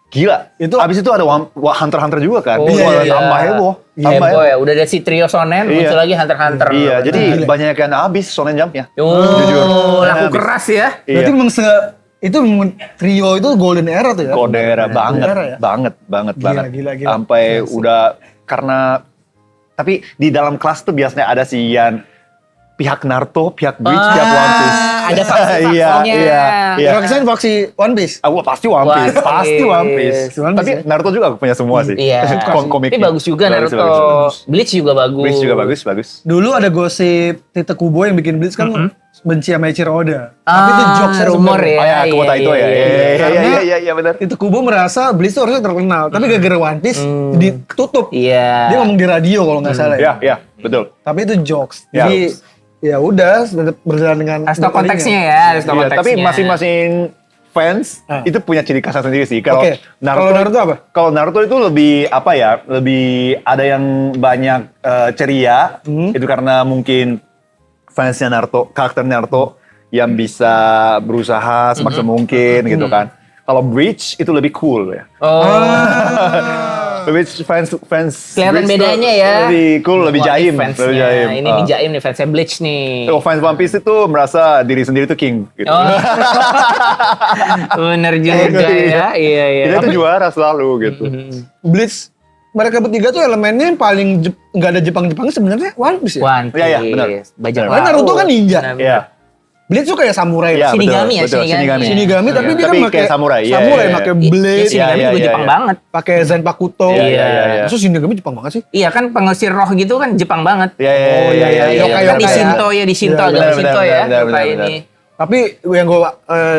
gila. Itu- Abis itu ada Hunter x Hunter juga kan. Oh, Wah, iya. tambah heboh. Tambah Heboh ya. Udah ada si trio Shonen, Iya. muncul lagi Hunter x Hunter. Iya, jadi Gila. banyak yang habis Shonen Jump-nya. Oh, laku Habis. keras ya. Berarti Iya. memang itu memang trio itu golden era tuh ya. Kode era banget, era ya? banget. Gila. Sampai udah karena tapi di dalam kelas tuh biasanya ada sih yang pihak Naruto, pihak Bleach, pihak One Piece. Ada faksi-faksinya. Iya. Rakisan faksi One Piece. Pasti One Piece, One pasti Piece. One Piece. One Piece Tapi ya? Naruto juga punya semua sih. Iya. Komiknya. Tapi bagus juga Bagus, Naruto. bagus. Bleach juga bagus. Bleach juga bagus. Dulu ada gosip Tite Kubo yang bikin Bleach kan benci sama Eiichiro Oda. Tapi itu jokes rumor ya. Oh ya, kuota itu ya. Karena- Iya, benar. Tite Kubo merasa Bleach itu harusnya terkenal. Tapi gara-gara One Piece ditutup. Iya. Dia ngomong di radio kalau nggak salah ya. Iya, betul. Tapi itu jokes. Ya. Jadi ya udah tetap berjalan dengan Harus tahu konteksnya ya, harus tahu Iya, konteksnya. tapi masing-masing fans itu punya ciri khasnya sendiri sih. Kalau Oke. Kalau Naruto apa? Kalau Naruto itu lebih apa ya? Lebih ada yang banyak ceria. Itu karena mungkin fansnya Naruto, karakter Naruto yang bisa berusaha semaksimal mungkin gitu kan. Kalau Bleach itu lebih cool ya. Bleach fans Kelihatan Bleach tuh bedanya ya. Lebih cool, lebih Wah, jaim, fansnya. lebih jaim. Ini nih jaim nih fansnya Bleach nih. Kalau fans One Piece itu merasa diri sendiri tuh king gitu. Oh. Bener juga ya. Iya. Kita tuh juara selalu gitu. Bleach mereka bertiga tuh elemennya yang paling nggak ada Jepang-Jepang sebenarnya One Piece ya. One Piece. Iya, benar. Bajak Benar. Karena Naruto kan ninja. Benar. Iya. Bleach tuh kayak samurai. Iya, Shinigami ya, betul, Shinigami. Shinigami tapi dia kan Tapi pakai kayak samurai, iya, samurai iya, pakai Iya, blade, Shinigami Iya, juga iya, Jepang iya. banget. pakai Zanpakuto. Iya. Terus Shinigami Jepang banget sih. Iya kan pengusir roh gitu kan Jepang banget. Iya. Oh, iya. Kan di Yokai. Shinto ya, di Shinto Iya, agama benar, Shinto benar, ya. benar, Yokai benar, ini. Tapi yang gue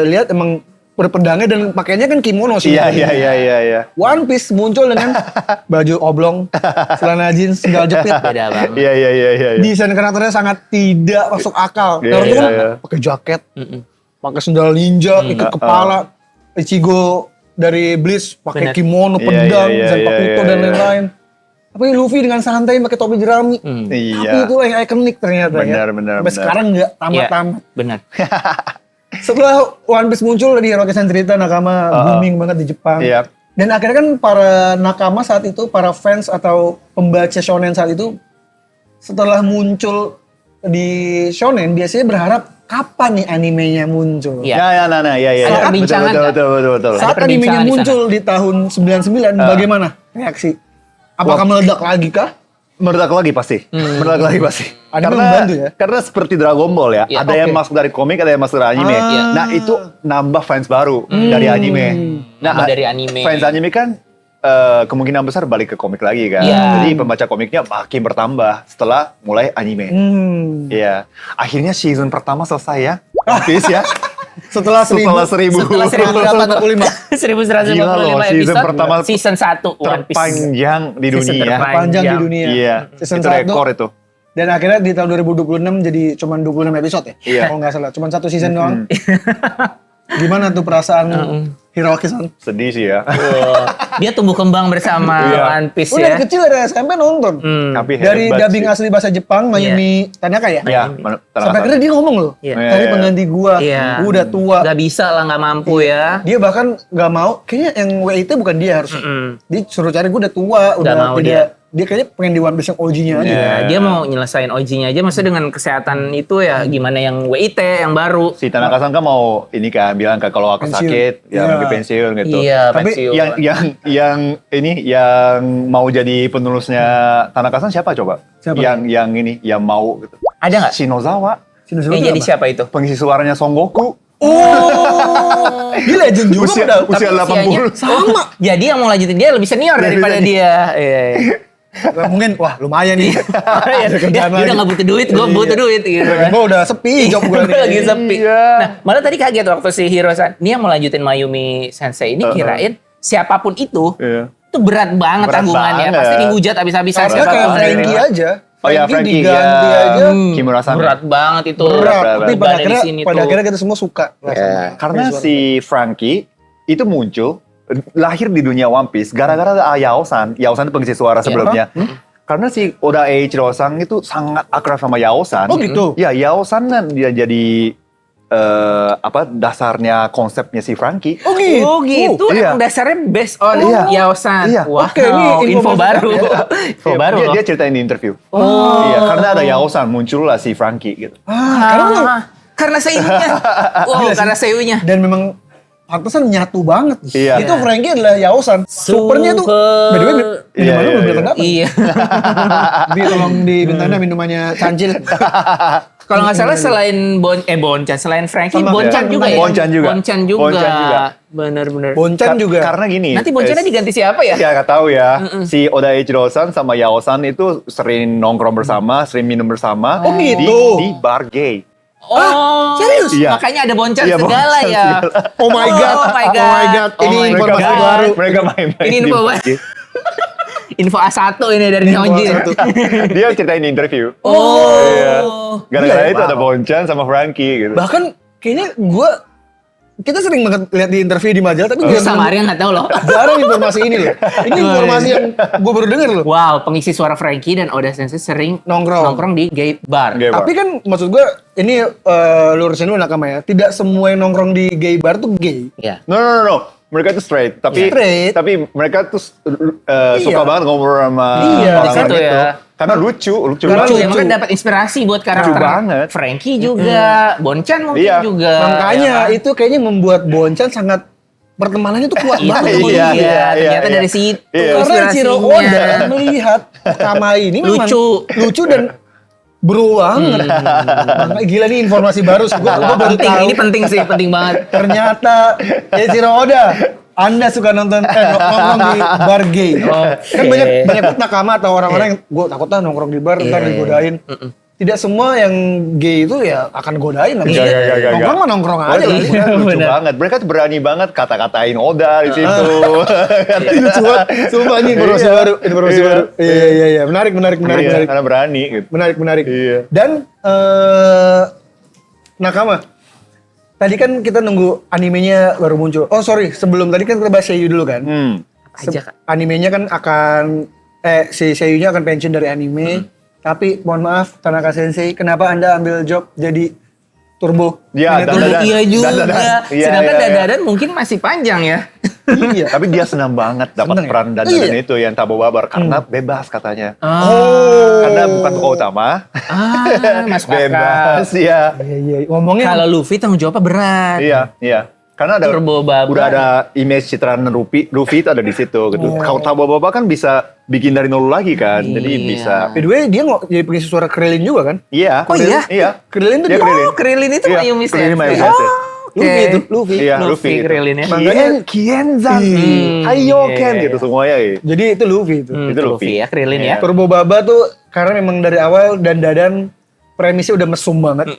lihat emang berpedangnya dan pakainya kan kimono sih. Iya. One Piece muncul dengan baju oblong, celana jeans, sendal jepit. Beda banget. Iya. Desain karakternya sangat tidak masuk akal. Iya, Naruto kan iya. pakai jaket, pakai sendal ninja, ikat kepala. Ichigo dari Bleach pakai Benar. kimono, Iya, pedang, iya, Zanpakuto iya, dan iya. lain-lain. Tapi Luffy dengan santai pakai topi jerami. Iya. Tapi itulah yang ikonik ternyata ya. Benar. Sampai sekarang nggak Iya, tamat-tamat. benar. Setelah One Piece muncul di Hiroki-san cerita nakama booming banget di Jepang. Iya. Dan akhirnya kan para nakama saat itu, para fans atau pembaca shonen saat itu, setelah muncul di shonen biasanya berharap kapan nih animenya muncul. Iya. Iya. Ada perbincangan nggak? Betul. Saat Ada animenya perbincangan di muncul di tahun 99, bagaimana reaksi? Apakah meledak lagi kah? Meledak lagi pasti. Meledak lagi pasti. Anime membantu ya? Karena seperti Dragon Ball ya, Iya. ada yang Oke. masuk dari komik, ada yang masuk dari anime. Iya. Nah, itu nambah fans baru dari anime. Nambah dari anime. Fans anime kan kemungkinan besar balik ke komik lagi kan. Iya. Jadi pembaca komiknya makin bertambah setelah mulai anime. Iya. Akhirnya season pertama selesai ya. One Piece ya. Setelah 1000. Setelah 1000. Setelah 1145. 1145 Gila loh, season episode pertama season 1 One Piece. terpanjang di Season dunia. Panjang di dunia. Iya. Season Itu 1. rekor itu. Dan akhirnya di tahun 2026 jadi cuma 26 episode ya? Iya. Kalau nggak salah, cuma satu season doang. Gimana tuh perasaan Hiroki-san? Sedih sih ya. Dia tumbuh kembang bersama Iya. One Piece Udah ya. dari kecil dari SMP nonton. Tapi Dari hebat dubbing sih. asli bahasa Jepang, Mayumi Tanaka ya? Iya, Sampai akhirnya dia ngomong loh, Iya. tadi pengganti gua, Iya. gua udah tua. Gak bisa lah, gak mampu ya. Dia bahkan nggak mau, kayaknya yang WIT bukan dia harusnya. Mm-mm. Dia suruh cari gua udah tua, udah mau tidak. Dia kayaknya pengen di One Piece yang OG-nya aja. Iya. Ya, dia mau nyelesain OG-nya aja, maksudnya dengan kesehatan itu ya gimana yang WIT yang baru. Si Tanaka-san kan mau ini kan bilang kan kalau aku Pensiun. sakit Iya. ya mungkin pensiun gitu. Iya, Tapi pensiun. yang mau jadi penulisnya Tanaka-san siapa coba? Siapa? Yang ini yang mau gitu. Ada nggak? Shinozawa, Yang Shinozawa itu jadi apa? siapa itu? pengisi suaranya Son Goku. Oh, dia legend juga Usia padahal. usia Usianya 80. Sama. Jadi yang mau lanjutin dia lebih senior daripada dia. Iya. Mungkin, wah lumayan nih. Ada Dia kerjaan udah lagi. nggak butuh duit, gue butuh duit gitu kan. Gue udah sepi job gue Gue lagi sepi. Iya. Nah, malah tadi kaget waktu si Hiro-san, dia mau lanjutin Mayumi Sensei ini kirain siapapun itu berat banget Berat tanggungannya. banget. Pasti dihujat habis-habisan Karena kayak siapapun. Frankie aja. Oh ya, Frankie, diganti ya. aja. Kimura-san. Berat banget itu. Berat. berat. Tapi pada Bebannya di akhirnya, sini pada tuh. akhirnya kita semua suka. Karena si Frankie itu muncul lahir di dunia One Piece gara-gara ada Yao-san. Yao-san itu pengisi suara sebelumnya. Karena si Oda Eiichiro-san itu sangat akrab sama Yao-san. Oh gitu? Ya, Yao-san kan dia jadi dasarnya konsepnya si Frankie. Oh gitu? Oh gitu, Iya. emang dasarnya based on Iya. Yaosan. Iya. Wow, Oke, ini info info baru. baru. Info baru loh. Dia ceritain di interview. Oh. Iya, karena ada Yao-san muncullah si Frankie gitu. Karena seiyunya. Wow, Gila sih. karena seiyunya. Dan memang pantesan nyatu banget. Iya. Itu Frankie adalah Yaosan. Supernya tuh, by the way, Iya, minumannya iya, belum iya. datang dapat. Iya. Tolong dibintangnya minumannya Cancil. Kalau nggak salah selain Bonchan, selain Frankie, Sama, Bonchan ya. juga ya? Bonchan juga. Bonchan juga. Bonchan juga. Bener-bener. Bonchan juga. Karena gini. Nanti Bonchannya diganti siapa ya? Ya nggak tahu ya. Si Oda Eiichiro-san sama Yao-san itu sering nongkrong bersama, sering minum bersama. Oh, di- gitu. Di bar gay. Oh, serius? Iya. Makanya ada Bonchan Iya, segala Bonchan ya. segala. Oh my god. Oh my god. Oh my god. Ini Oh my informasi God. baru. Mereka main-main. Ini di info bar baru. gay. Info A1 ini dari Nihonji. Dia ceritain di interview. Oh. Iya. Gara-gara Iya, itu wow. ada Bonchan sama Frankie gitu. Bahkan kayaknya kita sering banget lihat di interview di majalah, tapi Gue sama Arya nggak tahu loh. jarang informasi ini loh. Ini informasi yang gue baru denger loh. Wow, pengisi suara Frankie dan Oda Sensei sering Nongkrong. di gay bar. Gay bar. Tapi kan maksud gue, ini lurusin dulu nakama ya. Tidak semua yang nongkrong di gay bar tuh gay. Iya. No. Mereka tuh straight, tapi Straight. tapi mereka tuh suka Iya. banget ngobrol sama Iya, orang-orang di situ itu. ya. Karena lucu Karena banget. Lucu ya, lucu. makanya dapat inspirasi buat karakter Lucu banget. Frankie juga, Bonchan mungkin Iya. juga. Makanya ya kan? itu kayaknya membuat Bonchan sangat pertemanannya tuh kuat Itu banget. dia, iya, ternyata iya. dari situ Iya. Karena Shiro inspirasinya. Oda melihat Kama ini memang Lucu. dan bro banget. Makanya gila nih informasi baru. Gue baru Penting, tahu. ini penting sih, penting banget. Ternyata ya Shiro Oda, Anda suka nonton nongkrong di bar gay. Kan banyak banget nakama atau orang-orang yang gue takutnya nongkrong di bar ntar digodain. Tidak semua yang gay itu ya akan godain lah. Enggak. Nongkrong mah nongkrong aja lah. Lucu Bener. banget. Mereka tuh berani banget kata-katain Oda di situ. Ini lucu banget. Sumpah ini informasi Iya. baru. Informasi Iya. baru. Iya. Menarik. Iya, karena berani gitu. Menarik. Iya. Dan nakama. Tadi kan kita nunggu animenya baru muncul. Oh sorry, sebelum tadi kan kita bahas Seiyu dulu kan. Aja, Kak. Animenya kan akan si Seiyunya akan pensiun dari anime. Tapi mohon maaf Tanaka Sensei, kenapa Anda ambil job jadi turbo? Iya, Mini dan- turbo? dan- Iya juga. Dandadan. Iya, Sedangkan iya, iya. Dandadan mungkin masih panjang ya. Iya. Tapi dia senang banget dapat Seneng ya? peran dan Iya. itu yang Tabo Babar karena bebas katanya. Oh. Karena bukan tokoh utama. Masuk akal. Bebas ya. Iya. Ngomongnya Kalau Luffy tanggung jawabnya berat. Iya. Karena ada Turbo Baba. udah ada image citraan Luffy itu ada di situ gitu. Kalau Turbo Baba kan bisa bikin dari nol lagi kan. Jadi Iya. bisa. By the way, dia jadi pengisi suara Krillin juga kan? Iya. Oh, iya? Iya. Krillin tuh Dia dia. Krillin. Krillin itu Iya, Mayumi Krillin Sensei. Mayumi Sensei. Luffy itu, Luffy. Iya, Luffy Luffy gitu. Krillin ya. Makanya Kienzan, Kaioken iya. gitu semuanya ya. Jadi itu Luffy itu. Itu Luffy Luffy. ya, Krillin ya. Iya. Turbo Baba tuh karena memang dari awal dan premisnya udah mesum banget.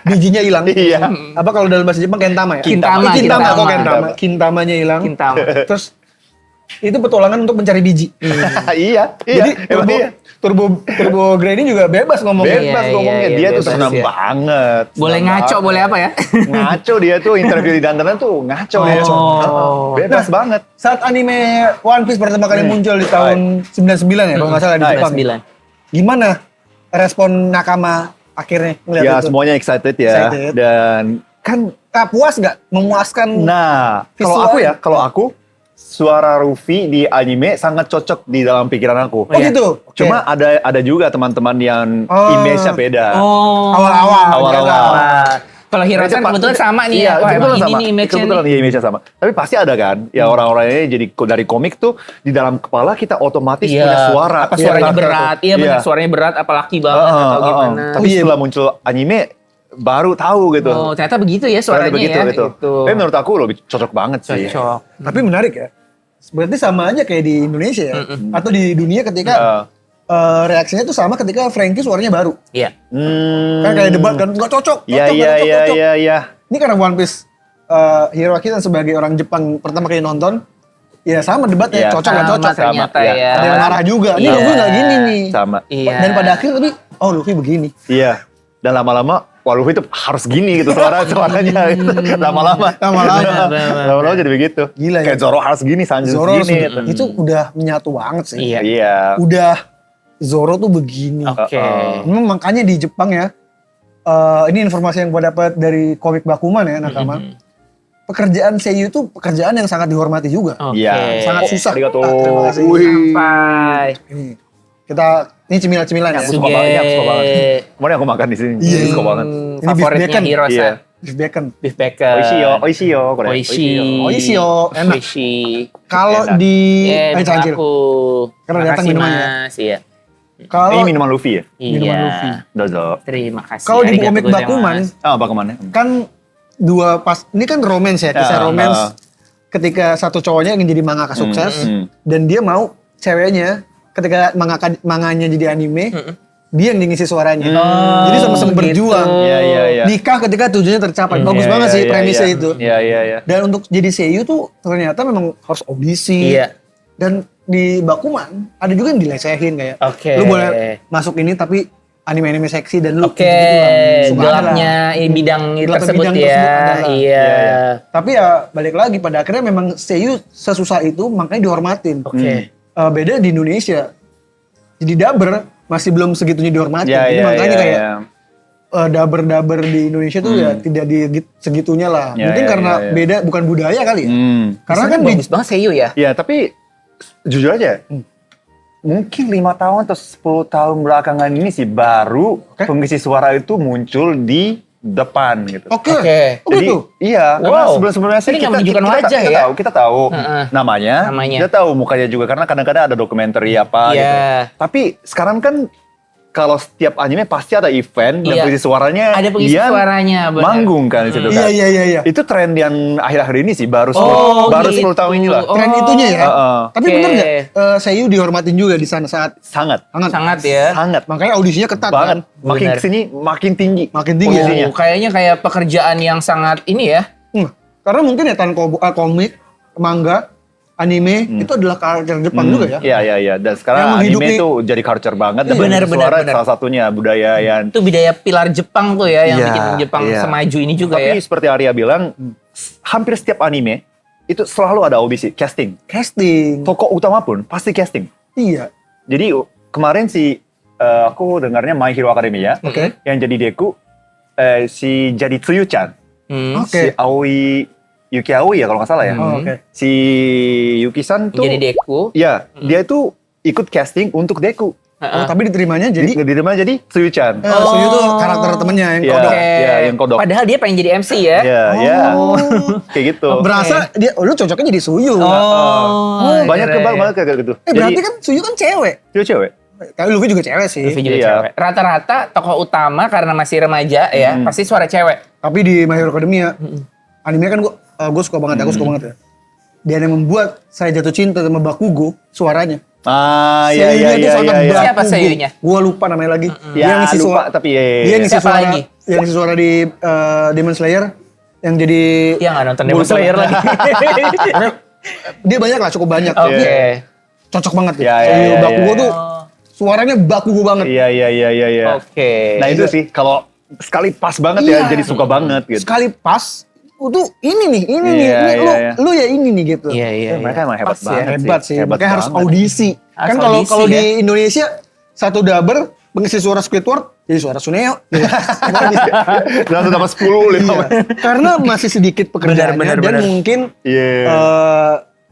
Bijinya hilang. Iya. Apa kalau dalam bahasa Jepang kentama ya? Kintama, Kintama kok Kintama. kentama. Kintamanya hilang. Kintama. Terus itu petualangan untuk mencari biji. Iya. Jadi Emang iya. Turbo Granny juga bebas ngomongnya. Bebas Iya, ngomongnya, iya, dia tuh bebas senang ya. banget. Boleh senang ngaco, banget. boleh apa ya? Ngaco dia tuh interview di dandanan tuh ngaco dia. Oh. Bebas banget. Saat anime One Piece pertama kali muncul di tahun 99 ya, kalau nggak salah di Hai. Jepang. 9. Gimana respon Nakama akhirnya ngeliat Ya itu? semuanya excited ya. Excited. Dan kan Puas nggak? Memuaskan? nah, kalau Visual. aku ya, kalau aku suara Luffy di anime sangat cocok di dalam pikiran aku. Oh gitu? Oke. Cuma ada juga teman-teman yang Oh. image-nya beda. Oh. Awal-awal. Kalau Hirosan Itu kebetulan sama nih iya, ya. Wah, kebetulan emang sama. ini nih image-nya Kebetulan nih. iya, image-nya sama. Tapi pasti ada kan, ya orang-orang ini jadi dari komik tuh di dalam kepala kita otomatis Iya. punya suara. Apa suaranya Iya. berat? Iya benar, Iya. suaranya berat apa laki banget atau gimana. Tapi setelah muncul anime baru tahu gitu. Oh, ternyata begitu ya Ternyata suaranya begitu ya. gitu. Gitu. Tapi menurut aku lebih cocok banget sih. Cocok. Tapi menarik ya. Berarti sama aja kayak di Indonesia ya. Atau di dunia ketika reaksinya tuh sama ketika Frankie suaranya baru. Iya. Kan kayak debat kan, nggak cocok, Iya cocok, iya nggak iya cocok. iya iya. Ini karena One Piece Hiroaki kan sebagai orang Jepang pertama kali nonton, ya sama debatnya, Iya. cocok nggak Sama cocok. ternyata Sama, ya. iya. Ada yang marah juga, ini Iya. Luffy nggak gini nih. Sama. Iya. Dan pada akhirnya tapi, oh Luffy begini. Iya. Dan lama-lama wah Luffy itu harus gini gitu suaranya gitu. Lama-lama. Lama-lama jadi begitu. Gila ya. Kayak Zoro harus gini, Sanji Zoro harus gini. harus- itu udah menyatu banget sih. Iya. Iya. Udah Zoro tuh begini. Oke. Memang makanya di Jepang ya, ini informasi yang gue dapat dari komik Bakuman ya Nakama. Pekerjaan seiyu itu pekerjaan yang sangat dihormati juga. Oke. Iya. Sangat susah. Arigato. Terima kasih. Wih. Sampai. Ini kita ini cemilan-cemilan ya. Aku suka banget, aku suka banget. Kemarin aku makan di sini, Iya. suka banget. Ini beef Favoritnya bacon. Hirosan. Iya. Beef bacon. Beef bacon. Oishio, oishio, kore. Oishi. Oishio, enak. Oishi. Kalau Enak. di Iya, Cancil. aku. Karena datang Makasih, minumannya. Mas. Iya. Kalau Ini minuman Luffy ya? Minuman Iya. Luffy. Dozo. Terima kasih. kalau di Arigato komik gozaimasu. Bakuman Ah, apa kemana? kan ini kan romance ya, kisah Ya, romance ketika satu cowoknya ingin jadi mangaka sukses dan dia mau ceweknya ketika manganya jadi anime dia yang ngisi suaranya. Jadi sama-sama gitu. berjuang. Iya, iya, iya. Nikah ketika tujuannya tercapai. Bagus Iya, banget iya, sih iya, premisnya iya. itu. Iya, iya, iya. Dan untuk jadi seiyu tuh ternyata memang harus audisi. Iya. Dan di Bakuman ada juga yang dilecehin kayak. Oke. Lu boleh masuk ini tapi anime-anime seksi dan lu Oke, gitu-gitu lah. Suka ada gelapnya bidang Gelapnya tersebut bidang ya. tersebut adalah. Iya. Tapi ya balik lagi pada akhirnya memang seiyu sesusah itu makanya dihormatin. Oke. Beda di Indonesia. Jadi dubber masih belum segitunya dihormatin. Iya, Jadi iya, makanya iya, kayak iya. dubber-dubber di Indonesia tuh ya tidak di segitunya lah. Iya, Mungkin iya, karena iya, iya. beda bukan budaya kali ya. Karena Karena kan di bagus banget Seiyu ya. Iya, tapi jujur aja, mungkin 5 tahun atau 10 tahun belakangan ini sih baru pengisi suara itu muncul di depan gitu. Oke. Oke. Oh gitu. Iya, karena Wow. sebelumnya sih Ini nggak menunjukkan wajah ya? kita tahu Heeh. namanya, Namanya. kita tahu mukanya juga karena kadang-kadang ada dokumenter apa Iya. gitu. Tapi sekarang kan kalau setiap anime pasti ada event dan Iya. pengisi suaranya Ada pengisi Ian suaranya, benar. manggung kan di situ kan. Iya. Itu tren yang akhir-akhir ini sih baru Oh, 10 tahun gitu. ini lah. Oh. Tren itunya ya. Heeh. Tapi Oke. bener nggak seiyu dihormatin juga di sana saat Sangat. Sangat ya. Sangat. makanya audisinya ketat Banget. kan. Makin Benar. kesini makin tinggi. Makin tinggi ya. posisinya. Kayaknya kayak pekerjaan yang sangat ini ya. Karena mungkin ya komik, manga, anime itu adalah karakter Jepang juga ya. Iya. Dan Yang sekarang anime menghidupi- itu jadi culture banget. Dan Benar, pengisi benar, suara benar. salah satunya budaya yang. Itu budaya pilar Jepang tuh ya yang Iya, bikin Jepang iya. semaju ini juga Tapi ya. seperti Arya bilang, hampir setiap anime itu selalu ada audisi, casting. Casting. Tokoh utama pun pasti casting. Iya. Jadi kemarin aku dengarnya My Hero Academia Oke. yang jadi Deku si jadi Tsuyu-chan. Hmm. Oke. Si Yuki Aoi ya kalau nggak salah ya. Oh, oke. Si Yuki-san tuh Jadi Deku. ya, dia itu ikut casting untuk Deku. Oh, tapi diterimanya jadi Di mana jadi Suyu-chan. Suyu tuh karakter temennya yang Iya. kodok. Iya, yang kodok. Padahal dia pengen jadi MC ya. Iya, iya. Oh. Kayak gitu. Berasa dia lu cocoknya jadi Suyu. Banyak keren. banget kayak gitu. Berarti kan Suyu kan cewek. cewek. Tapi Luffy juga cewek sih. Luffy juga Iya. cewek. Rata-rata tokoh utama karena masih remaja ya, pasti suara cewek. Tapi di My Hero Academia, anime kan gue suka banget, aku suka banget ya. Dia yang membuat saya jatuh cinta sama Bakugo, suaranya. Ah, iya, Sayunya iya, tuh iya, sangat iya. Bakugo. Siapa sayunya? Gua lupa namanya lagi. Ya, ngisi lupa, suara, tapi ya. dia ngisi Siapa suara, lagi? yang ngisi suara di Demon Slayer, yang jadi Iya nggak nonton Demon Slayer lagi. dia banyak lah, cukup banyak. Oke. Dia cocok banget ya. Iya, iya, Sayyu iya, Bakugo iya. tuh suaranya Bakugo banget. Iya, iya, iya, iya, iya. Oke. Nah, itu sih kalau sekali pas banget Iya. ya, jadi suka banget gitu. Sekali pas, tuh ini nih, Iya, nih, iya. lu ya ini nih gitu. Iya iya. Mereka emang hebat Pas ya. banget. Hebat sih, Hebat makanya harus banget. audisi. Harus Kan kalau audisi kalau ya. di Indonesia satu dubber mengisi suara Squidward jadi suara Suneo. Langsung dapat 10, 5. Iya. Karena masih sedikit pekerjaannya Benar, dan benar. mungkin Iya.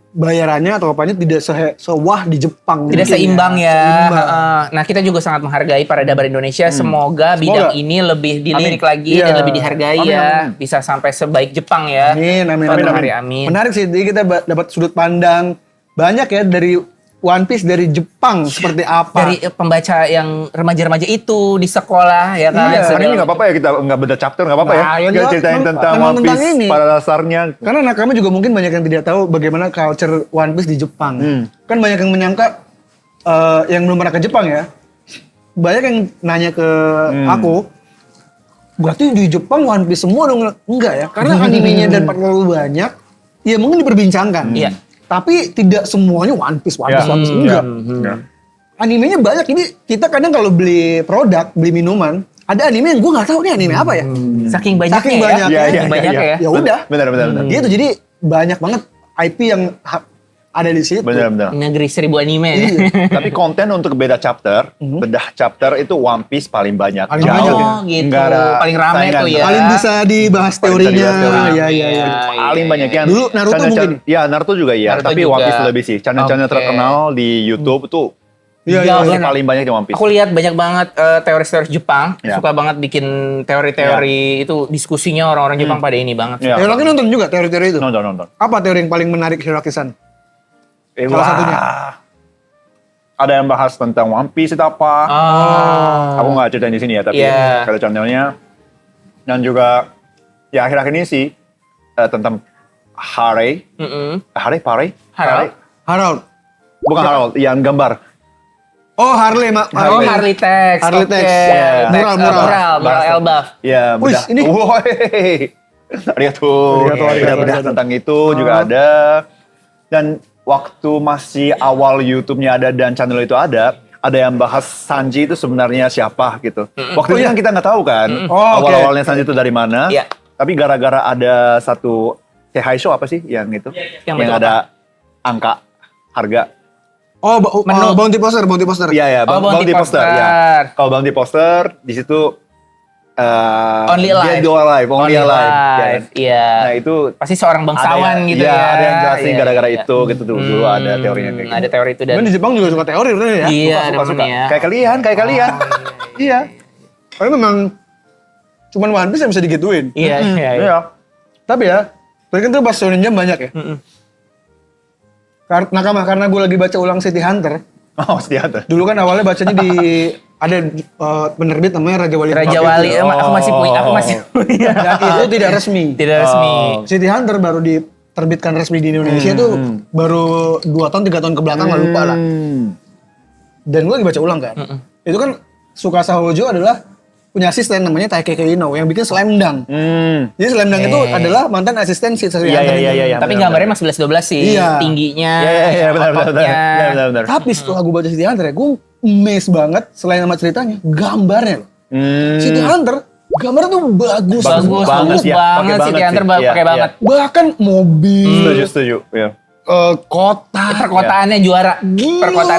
bayarannya atau apanya tidak sewah di Jepang. Tidak mungkin seimbang ya. Seimbang. Nah kita juga sangat menghargai para dabar Indonesia. Semoga bidang ini lebih dilirik lagi Iya. dan lebih dihargai Amin, ya. amin. Bisa sampai sebaik Jepang ya. Amin, amin, Suatu amin, hari, amin. amin. Menarik sih, jadi kita dapat sudut pandang banyak ya dari One Piece dari Jepang seperti apa. Dari pembaca yang remaja-remaja itu di sekolah ya kan. Iya. Hari ini nggak apa-apa ya kita nggak beda chapter nggak apa-apa ya. Nah, ya Kita enggak, ceritain tentang memang One tentang Piece ini. pada dasarnya. Karena nakama juga mungkin banyak yang tidak tahu bagaimana culture One Piece di Jepang. Kan banyak yang menyangka yang belum pernah ke Jepang ya. Banyak yang nanya ke aku, berarti di Jepang One Piece semua dong? Enggak ya, karena animenya dan terlalu banyak, ya mungkin diperbincangkan. Iya. Tapi tidak semuanya One Piece, One Ya. Piece, One Piece. Enggak. Ya. Animenya banyak. Ini kita kadang kalau beli produk, beli minuman, ada anime yang gue nggak tahu nih anime apa ya. Saking banyaknya Saking ya. banyaknya. Iya, iya, Saking banyaknya iya. ya. Ya udah. Benar. Gitu, jadi banyak banget IP yang ada di situ. Benar. Negeri 1000 anime ya. Iya. Tapi konten untuk beda chapter, bedah chapter itu One Piece paling banyak. Paling Jauh. banyak. Oh gitu. Nggak ada Paling rame saingan. tuh ya. Paling bisa dibahas Paling bisa teorinya. dibahas teorinya. Iya, iya, iya. Paling banyak yang Dulu Naruto channel-channel- mungkin? Ya Naruto juga iya, Naruto tapi juga. One Piece lebih sih. Channel-channel Oke. terkenal di YouTube tuh Iya, Iya, pasti benar. paling banyak di One Piece. Aku lihat banyak banget teoris-teoris Jepang, Ya. suka banget bikin teori-teori itu diskusinya orang-orang Jepang pada ini banget. Ya. Hiroki nonton juga teori-teori itu? Nonton. Apa teori yang paling menarik Hiroki-san? Salah Wah. satunya. Ada yang bahas tentang One Piece itu apa? Oh. Aku nggak ceritain di sini ya, tapi Iya. ada channelnya. Dan juga ya akhir-akhir ini sih tentang Harry, Pare? Harold? Harold. Bukan Harold, yang gambar. Oh, Harley, Mak. Oh, Harley Tex. Harley Oke. Tex. Tex, Mural. mural Elbaf. Ya, Wih, bedah. ini- Woi. Arigato. Bedah-bedah tentang itu juga ada. Dan waktu masih awal YouTube-nya ada dan channel itu ada yang bahas Sanji itu sebenarnya siapa gitu. Waktu itu kan kita nggak tahu kan, Oh, oke. awal-awalnya Sanji itu dari mana. Iya. Tapi gara-gara ada satu Kehai Show apa sih yang itu? Yang Yang betul ada angka harga. Oh, Menu. bounty poster. Iya ya, Oh, Bounty Bounty Poster. Poster. Ya. Kalau Bounty Poster di situ Only dia Alive. do alive, only alive. Ya. Iya. Nah itu Pasti seorang bangsawan gitu iya, ya. ada yang jelasin Iya, gara-gara iya. itu gitu dulu ada teorinya kayak gitu. Ada teori itu dan Dan di Jepang juga suka teori bener ya? iya, Suka. demen ya. Kayak kalian. Iya. Karena memang cuman One Piece yang bisa digituin. Iya, iya. Iya. Tapi ya, tadi kan tuh pas Shonen Jump banyak ya. Nakama, karena gue lagi baca ulang City Hunter. Oh, setia tuh. Dulu kan awalnya bacanya di ada penerbit namanya Raja Wali. Raja Paket. Wali, aku masih punya. Dan itu tidak resmi. Tidak resmi. City Hunter baru diterbitkan resmi di Indonesia tuh baru 2 tahun 3 tahun ke belakang lah lupa lah. Dan gue lagi baca ulang kan. Itu kan Tsukasa Hojo adalah punya asisten namanya Taikei Ino yang bikin Slam Dunk. Jadi Slam Dunk itu adalah mantan asisten City Hunter. Iya. Tapi benar, gambarnya masih 11-12 sih. Iya. Tingginya. Iya, benar. ototnya. Benar. Tapi setelah gue baca City Hunter ya, gue amazed banget selain sama ceritanya, gambarnya loh. City Hunter, gambarnya tuh bagus, Bagus banget ya. Pakai banget City banget Hunter sih. pakai Iya, banget. Bahkan mobil, Setuju. Iya. kota, Perkotaannya juara. gila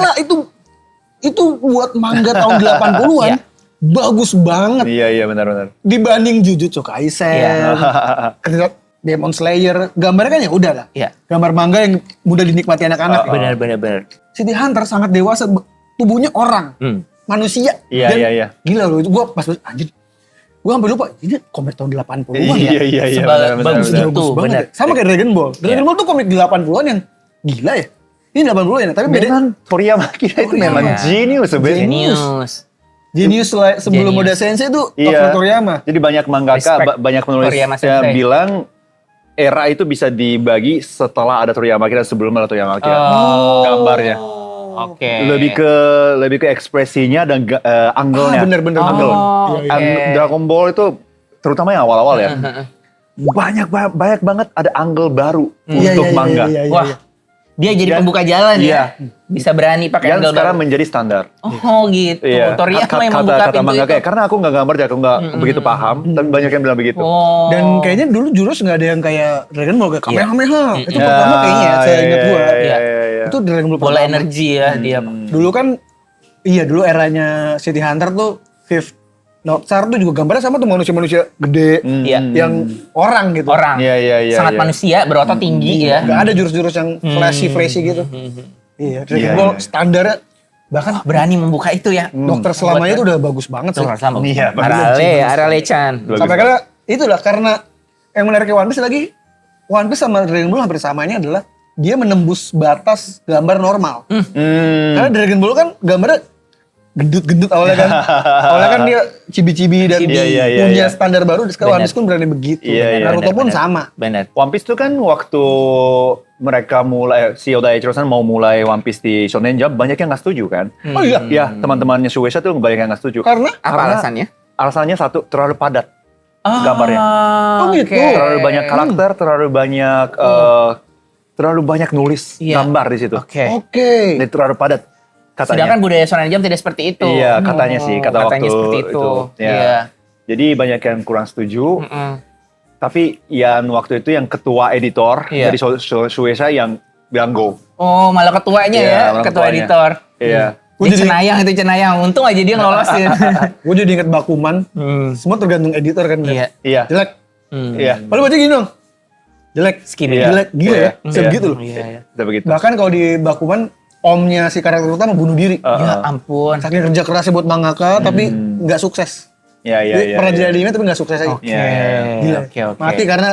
itu buat manga tahun 80-an. Iya. Bagus banget Iya, benar. dibanding Jujutsu Kaisen, Iya. ketika Demon Slayer, gambarnya kan ya udah lah. Iya. Gambar manga yang mudah dinikmati anak-anak. ya. Benar. City Hunter sangat dewasa. tubuhnya orang, manusia. Iya, Dan iya. gila loh, itu gue pas anjir. Gue sampai lupa, ini komik tahun 80-an ya. Iya. Bagus benar. itu, benar. Sama kayak Dragon Ball. Dragon Ball tuh komik 80-an yang gila ya. Ini 80-an ya, tapi beda. Memang Toriyama kita itu memang Iya. genius sebenarnya. Genius. Genius sebelum Genius. Oda Sensei tuh Iya. Toriyama. Jadi banyak mangaka, Respect banyak penulis Toriyama yang Sensei. bilang era itu bisa dibagi setelah ada Toriyama Akira sebelum ada Toriyama Akira. Oh. Gambarnya. Oke. Lebih ke ekspresinya dan angle-nya. Bener. Angle. Oh, oke. Dragon Ball itu terutama yang awal-awal ya. banyak banget ada angle baru untuk manga. Wah, dia jadi Dan- pembuka jalan iya. ya. Bisa berani pakai Yang angle sekarang baru. menjadi standar. Oh gitu. Iya. Toriyama yang membuka Kata pintu manga itu. kayak karena aku nggak gambar, aku nggak begitu paham, tapi banyak yang bilang begitu. Oh. Dan kayaknya dulu jurus nggak ada yang kayak Dragon Ball kayak Iya. Kamehameha. Itu pertama kayaknya ya, saya ingat gua. Iya. Itu Dragon Ball bola pertama. energi ya dia. Dulu kan, dulu eranya City Hunter tuh Fifth North Star tuh juga gambarnya sama tuh manusia-manusia gede Iya. yang orang gitu. Orang. Iya. Sangat manusia, berotot tinggi ya. Gak ada jurus-jurus yang flashy gitu. Iya, Dragon Iya, Ball iya. standarnya bahkan Berani membuka itu ya. dokter selamanya tuh udah bagus banget sih. Sama. Iya, Arale-chan. Bagus. Sampai karena itulah karena yang menariknya One Piece lagi, One Piece sama Dragon Ball hampir samanya adalah dia menembus batas gambar normal. Karena Dragon Ball kan gambarnya gendut-gendut awalnya kan. Awalnya kan dia cibi-cibi dan Iya, punya iya. standar baru. Sekarang One Benar. Piece pun berani begitu. Iya, Naruto pun benar. sama. Benar. One Piece itu kan waktu mereka mulai, si Oda Eiichiro-san mau mulai One Piece di Shonen Jump, banyak yang nggak setuju kan? Oh iya. Ya, teman-temannya Shueisha tuh banyak yang nggak setuju. Karena Apa Karena- alasannya? Alasannya satu, terlalu padat gambarnya. Oh, gitu. oke. Terlalu banyak karakter, terlalu banyak nulis Iya. gambar di situ. Oke. oke. Ini terlalu padat katanya. Sedangkan budaya Shonen Jump tidak seperti itu. Iya, katanya sih, kata Katanya waktu seperti itu. Ya. Iya. Jadi banyak yang kurang setuju. Mm-mm. Tapi yang waktu itu yang ketua editor Iya. dari Shueisha yang bilang go. Oh, malah ketuanya Iya, ya, malah ketua ketuanya. editor. Iya. Itu cenayang. Untung aja dia ngelolosin. Gue jadi inget Bakuman. Semua tergantung editor kan. Iya. Iya. Jelek. Iya. Paling baca gini dong. Jelek. Skinny. Iya. Jelek. Gila Iya. ya. Bisa Iya. begitu loh. Iya. Udah begitu. Bahkan kalau di Bakuman, omnya si karakter utama bunuh diri. Ya ampun. Saking kerja kerasnya buat mangaka, tapi nggak sukses. Iya, iya, Dia iya. pernah iya. jadi anime tapi nggak sukses aja. Oke. Iya, iya. Gila. Oke. Mati karena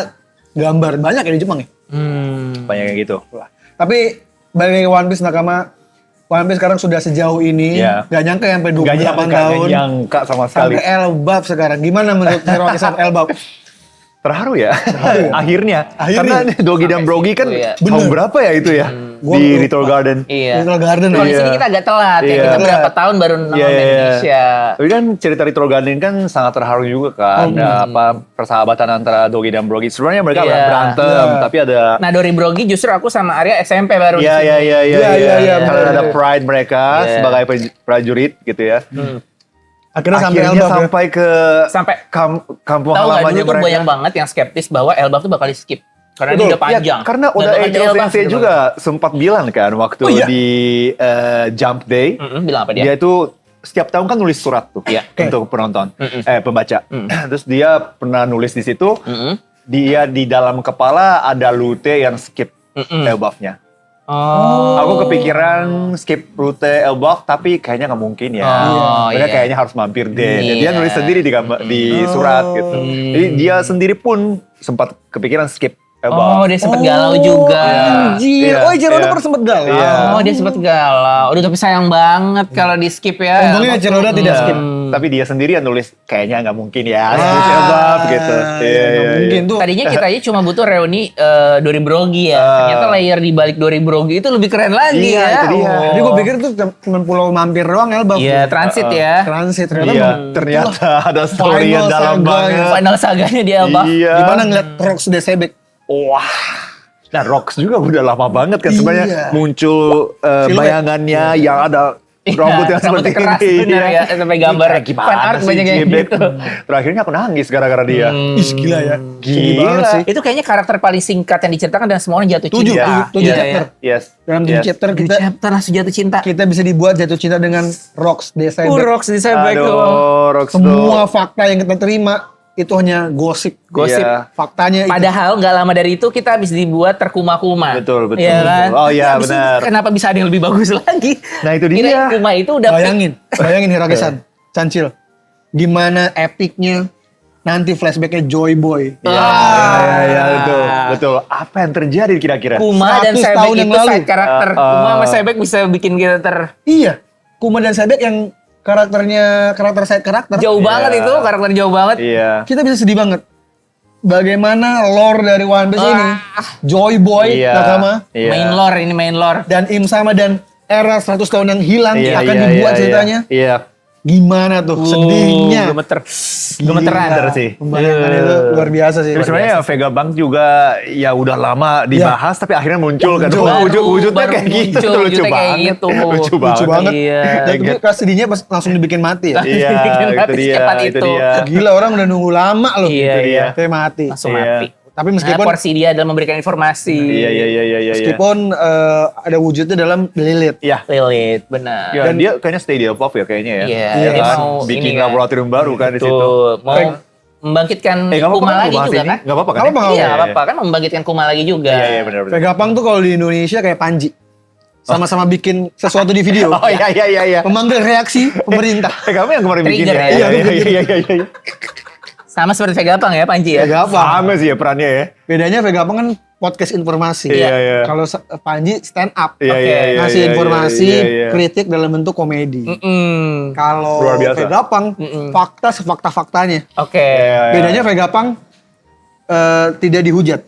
gambar. Banyak ya di Jepang ya. Banyak yang gitu. Tapi balik lagi ke One Piece Nakama. One Piece sekarang sudah sejauh ini. Iya. Gak nyangka ya sampai 28 Gak tahun. nyangka sama sekali. Sampai Elbaf sekarang. Gimana menurut Heroikisan Elbaf? Terharu ya. Akhirnya. Akhirnya. Karena Dogi dan Brogi kan situ ya. tahun berapa ya itu ya? Gua Di lupa. Little Garden. Iya. Little Garden. Kalau di ya. sini kita agak telat ya. Iya. Kita berapa tahun baru nonton Iya, iya. Indonesia. Tapi kan cerita Little Garden kan sangat terharu juga kan. Apa persahabatan antara Dogi dan Brogi. Sebenarnya mereka Iya. berantem, Iya. tapi ada Nah, Dori Brogi justru aku sama Arya SMP baru di Iya, sini. iya, iya, iya, Iya, iya, iya, Karena benar, ada benar. pride mereka Iya. sebagai prajurit gitu ya. Akhirnya sampai Akhirnya Elbaf ya. sampai ke Sampai kampung tahu nggak halamannya dulu tuh mereka. banyak banget yang skeptis bahwa Elbaf tuh bakal di skip. Karena Betul. dia udah panjang. Ya, karena Dan Oda bahkan Eiichiro Elbaf Sensei gitu. juga sempat bilang kan waktu Oh, iya? di Jump Day, Bilang apa dia? dia itu setiap tahun kan nulis surat tuh Iya. untuk penonton, pembaca. Terus dia pernah nulis di situ, dia di dalam kepala ada Lute yang skip Elbaf-nya. Oh. Aku kepikiran skip rute Elbaf, tapi kayaknya nggak mungkin ya. Oh, Mereka iya. kayaknya harus mampir deh. Jadi dia Iya. nulis sendiri di surat gitu. Jadi dia sendiri pun sempat kepikiran skip Elbaf. Oh, dia sempat galau juga. Anjir. Iya, Oh, Ichiroda iya. pernah sempet galau. Iya. Oh, dia sempat galau. Udah tapi sayang banget kalau di skip ya. Untungnya Elbaf Ichiroda tuh. tidak Iya. skip. Tapi dia sendiri yang nulis kayaknya nggak mungkin ya skip Elbaf gitu. Iya, nggak iya, mungkin iya. tuh. Tadinya kita aja cuma butuh reuni Dori Brogi ya. Ternyata layer di balik Dori Brogi itu lebih keren lagi Iya, ya. itu dia. Oh. Jadi gue pikir tuh cuma pulau mampir doang Elbaf. Iya, transit ya. Transit. Ternyata Iya, emang ternyata ada story final yang dalam saga banget. ya. Final saganya di Elbaf. Iya. Gimana ngeliat Rocks Desebek? Wah. Nah, Rocks juga udah lama banget kan sebenarnya Iya. muncul Siluet. yang ada rambut yang seperti keras ini. bener ya. Sampai gambar Kayak gimana fan art sih, banyak yang Jibek? gitu. Terakhirnya aku nangis gara-gara dia. Ih, gila ya. Sedih Gila. banget sih. Itu kayaknya karakter paling singkat yang diceritakan dan semua orang jatuh Tujuh, cinta. tujuh Iya, chapter. iya. Yes. Dalam 7 Yes. chapter Tujuh kita chapter langsung jatuh cinta. kita bisa dibuat jatuh cinta dengan Rocks Desebek. Rocks di Sebek. Aduh, Rocks tuh. Semua fakta yang kita terima itu hanya gosip. Gosip. Iya. Faktanya itu. Padahal nggak lama dari itu kita habis dibuat terkuma-kuma. Betul, betul, Iya kan? betul. Oh iya, Habis itu benar. Kenapa bisa ada yang lebih bagus lagi? Nah, itu dia. Kirain kuma itu udah Bayangin Hirakisan, Cancil. Gimana epicnya nanti flashbacknya Joy Boy. Iya, betul. Apa yang terjadi kira-kira? Kuma dan 100 Sebek tahun yang itu lalu. side karakter. Kuma sama Sebek bisa bikin kita Iya, Kuma dan Sebek yang karakter side karakter. jauh Iya. banget itu, karakter jauh banget. Iya. Kita bisa sedih banget. Bagaimana lore dari One Piece ini, Joy Boy, Iya. Nakama, Iya. Main lore. dan Im Sama dan era 100 tahun yang hilang Iya, akan iya, dibuat iya, ceritanya. Iya. Gimana tuh sedihnya. Gemeteran. Bener sih. Pembayangan itu luar biasa sih. Tapi sebenarnya Vegapunk juga ya udah lama dibahas tapi akhirnya muncul kan. Muncul. Wujudnya Baru kayak gitu, muncul, lucu wujudnya kayak banget. gitu. Lucu Lucu banget. Iya. Dan tapi pas sedihnya pas langsung dibikin mati ya. Iya, Bikin itu mati dia, secepat itu itu. dia. Gila, orang udah nunggu lama loh. Iya, Itu dia. iya. Sampai mati. Langsung Iya. mati. Tapi Nah, meskipun porsi dia adalah memberikan informasi. Iya. meskipun ada wujudnya dalam Lilith. Iya. Lilith, benar. Ya, dan dia kayaknya stay di evolve ya kayaknya ya. Iya, Iya dia kan? mau Bikin ini kan. laboratorium baru kan di situ. Tuh, mau membangkitkan Nggak apa-apa Kuma kan lagi bahas juga ini? kan? Nggak apa-apa kan? Nggak apa-apa, Iya, nggak apa-apa kan membangkitkan Kuma lagi juga. Iya, benar. Vegapunk tuh kalau di Indonesia kayak Panji. Sama-sama bikin sesuatu di video. Oh iya. Memanggil reaksi pemerintah. Kamu yang kemarin bikin Trigger ya? ya? Iya. Sama seperti Vegapunk ya, Panji ya. Vegapunk. Sama sih ya perannya ya. Bedanya Vegapunk kan podcast informasi. Iya. Kalau Panji stand up. Iya, Oke. iya, iya, Ngasih iya, informasi, iya. kritik dalam bentuk komedi. Kalau Luar biasa. Vegapunk, fakta sefakta-faktanya. Oke. Iya. Bedanya Vegapunk tidak dihujat.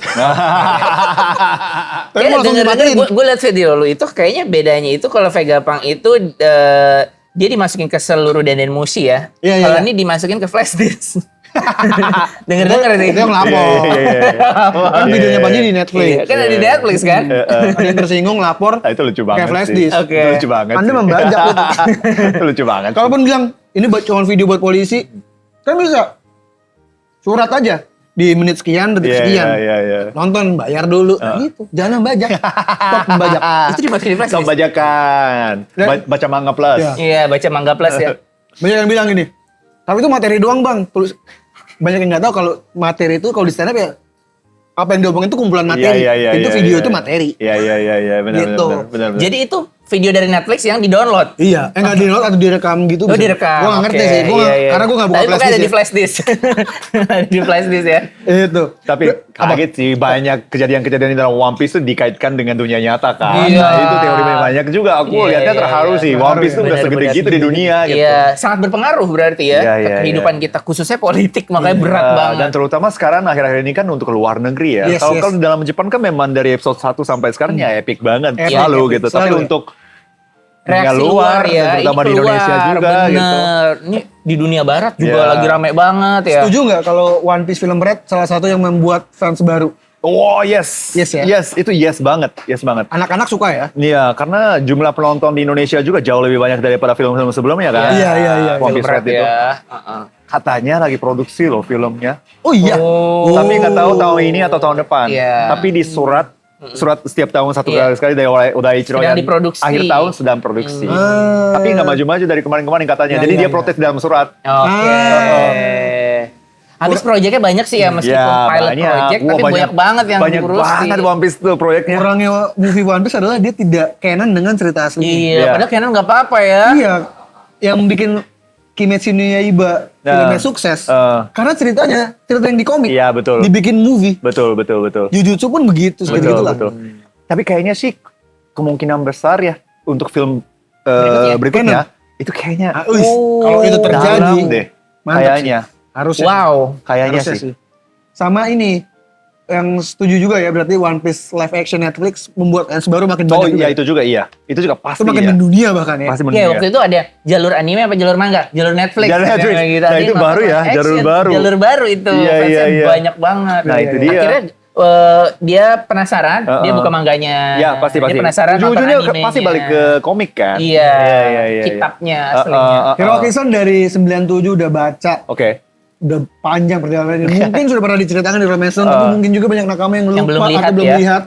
Tapi Ya, langsung denger-denger dimatiin. gue liat video lu itu kayaknya bedanya itu kalau Vegapunk itu dia dimasukin ke seluruh Denden Mushi ya. Iya, iya, Kalau iya. ini dimasukin ke flash disk. Denger-denger sih. Itu yang lapor. Kan videonya Panji di Netflix. Iya, kan ada di Netflix kan? Ada yang tersinggung lapor Nah, itu lucu banget kayak flash sih. disk. Oke. Itu lucu banget Anda sih. membajak itu. Itu lucu banget. Kalaupun bilang ini cuma video buat polisi, kan bisa surat aja di menit sekian, detik sekian. Iya. Nonton, bayar dulu. Nah, gitu. Jangan membajak. Stop membajak. Itu dimasukin di flash Stop disk. bajakan. Baca manga plus. Iya. Iya, baca manga plus ya. Banyak yang bilang gini, tapi itu materi doang bang. Terus banyak yang nggak tahu kalau materi itu kalau di stand up ya apa yang diomongin itu kumpulan materi. Iya, Itu iya, video iya. itu materi. Iya. Benar. Gitu. Benar. Jadi itu video dari Netflix yang di-download. Iya, nggak di download atau direkam gitu. Oh, bisa. direkam. Gua nggak ngerti Oke, sih, iya. karena gua nggak buka Tapi flash pokoknya ada disk. di flash disk. Ada di flash disk ya. Itu. Tapi kaget sih banyak kejadian-kejadian di dalam One Piece itu dikaitkan dengan dunia nyata kan. Iya. Nah, itu teori banyak juga. Aku Iya, lihatnya iya, terharu iya. sih. One Piece itu udah segede Benar-benar. gitu di dunia gitu. Iya, sangat berpengaruh berarti ya Iya, ke iya, kehidupan kita khususnya politik makanya berat Dan banget. terutama sekarang akhir-akhir ini kan untuk ke luar negeri ya. Yes, Kalau yes. kalau dalam Jepang kan memang dari episode 1 sampai sekarang ya epic banget Epic, selalu epic, gitu. Tapi selalu ya. untuk Reaksi dunia luar ya, terutama ini di Indonesia keluar, juga gitu. bener. Ini di dunia barat juga Iya. lagi rame banget ya. Setuju nggak kalau One Piece Film Red salah satu yang membuat fans baru? Oh yes. Yes ya? Yes, itu yes banget. Yes banget. Anak-anak suka ya? Iya, karena jumlah penonton di Indonesia juga jauh lebih banyak daripada film-film sebelumnya kan. Iya, iya, iya. One Film Piece berat Red itu. ya. Katanya lagi produksi loh filmnya. Oh iya. Oh. Tapi nggak tahu tahun ini atau tahun depan. Iya. Tapi di surat setiap tahun satu Iya. kali sekali dari udah Ichiro Sedang yang diproduksi. akhir tahun sedang produksi. Ah. Tapi nggak maju-maju dari kemarin-kemarin katanya. Ya, Jadi ya, dia ya. protes dalam surat. Oke. Habis proyeknya banyak sih ya meskipun pilot project, Wah, tapi banyak banget yang banyak diurusin. banget One Piece tuh proyeknya. Kurangnya movie One Piece adalah dia tidak canon dengan cerita asli. Iya, Iya. padahal Canon nggak apa-apa ya. Iya. Yang bikin Kimetsu no Yaiba filmnya sukses. Karena cerita yang di komik. Iya, betul. Dibikin movie. Betul. Jujutsu pun begitu, seperti itulah. Tapi kayaknya sih kemungkinan besar ya untuk film berikutnya itu kayaknya Kalau itu terjadi, dalam deh. mantap Kayaknya. harusnya. Wow. Kayaknya Harusnya sih. Sama ini, yang setuju juga ya berarti One Piece live action Netflix membuat fans baru makin Oh banyak juga. iya itu juga iya. Itu juga pasti Itu makin iya. mendunia bahkan ya. Pasti Iya, mendunia. waktu itu ada jalur anime apa jalur manga? Jalur Netflix. Jalur Netflix. Yang gitu. Nah, Ada itu yang baru ya, nonton jalur action, baru. Jalur baru itu. Iya, Fansnya iya. banyak banget. Nah, itu dia. Akhirnya dia penasaran, dia buka mangganya. Ya pasti. Dia penasaran nonton Ujung-ujungnya animenya. pasti balik ke komik kan. Iya, Iya. kitabnya aslinya. Hiroki-san dari 97 udah baca, Oke. udah panjang perjalanannya. Mungkin sudah pernah diceritakan di Romancon, tapi mungkin juga banyak nakama yang lupa Yang belum lihat atau belum ya. lihat.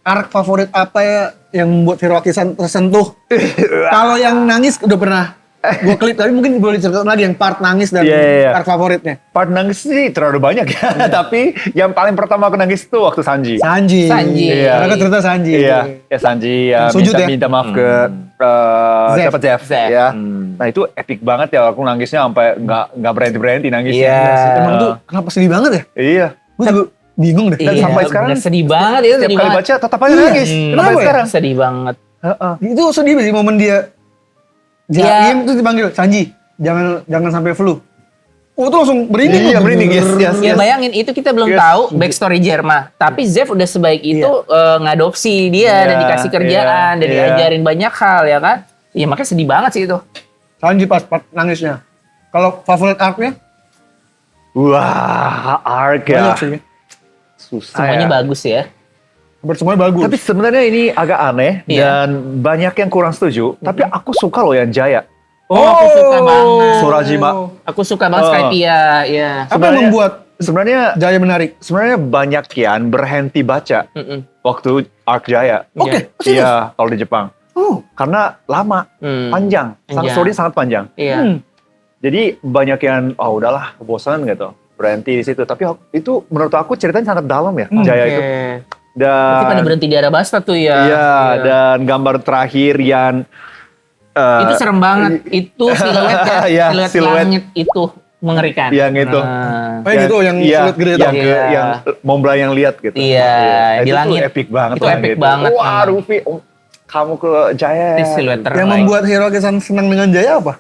Arc favorit apa ya yang membuat Hiroki-san tersentuh? Kalau yang nangis udah pernah Gue klik, tapi mungkin boleh diceritain lagi yang part nangis dan Iya. part favoritnya. Part nangis sih terlalu banyak ya. Tapi yang paling pertama aku nangis itu waktu Sanji. Sanji. Iya. Karena kan cerita Sanji. Iya, ya Sanji ya Sujud ya? minta maaf ke siapa Zeff Zeff. ya. Nah itu epic banget ya, aku nangisnya sampai nggak berhenti nangisnya. Iya. Emang tuh kenapa sedih banget ya? Iya. Gue juga bingung deh. Dan sampai sekarang bener, sedih banget itu, Setiap sedih kali banget. baca tetap aja nangis. Kenapa Sampai ya? sekarang. Sedih banget. Itu sedih sih momen dia Jaim terus dipanggil Sanji, jangan sampai flu. Oh itu langsung merinding. Iya, merinding, yes. Ya bayangin itu kita belum Yes. tahu backstory Jerma, tapi Zeff udah sebaik itu ngadopsi dia dan Iya, dikasih kerjaan dan iya. diajarin banyak hal ya kan. Iya makanya sedih banget sih itu. Sanji pas part nangisnya. Kalau favorit arc-nya? Wah, arc Banyak ya. sih. Susah Semuanya ya. bagus ya. Hampir semuanya bagus. Tapi sebenarnya ini agak aneh Iya. dan banyak yang kurang setuju. Tapi aku suka loh yang Jaya. Oh, aku suka banget. Surajima. Aku suka banget Skypiea, ya. Apa yang membuat Sebenarnya Jaya menarik? banyak yang berhenti baca Mm-mm. waktu arc Jaya. Oke, serius? Iya, kalau di Jepang. Oh, Karena lama, panjang. Panjang. Story sangat panjang. Iya. Jadi banyak yang udahlah kebosanan gitu. Berhenti di situ. Tapi itu menurut aku ceritanya sangat dalam ya, Jaya itu. Berarti pada Dan berhenti di Arabasta tuh ya. iya, dan gambar terakhir yang Itu serem banget. Itu siluet ya. Iya, siluet siluet. langit itu mengerikan. Yang itu. Nah, yang itu yang iya, sulit gede yang, tau. ke, Iya. yang Mombla yang lihat gitu. Iya, di itu langit. Tuh epic banget. Itu lah epic gitu. banget. Wah, Ruffy, kamu ke Jaya. itu siluet terbaik. Yang membuat Hiroki-san senang dengan Jaya apa?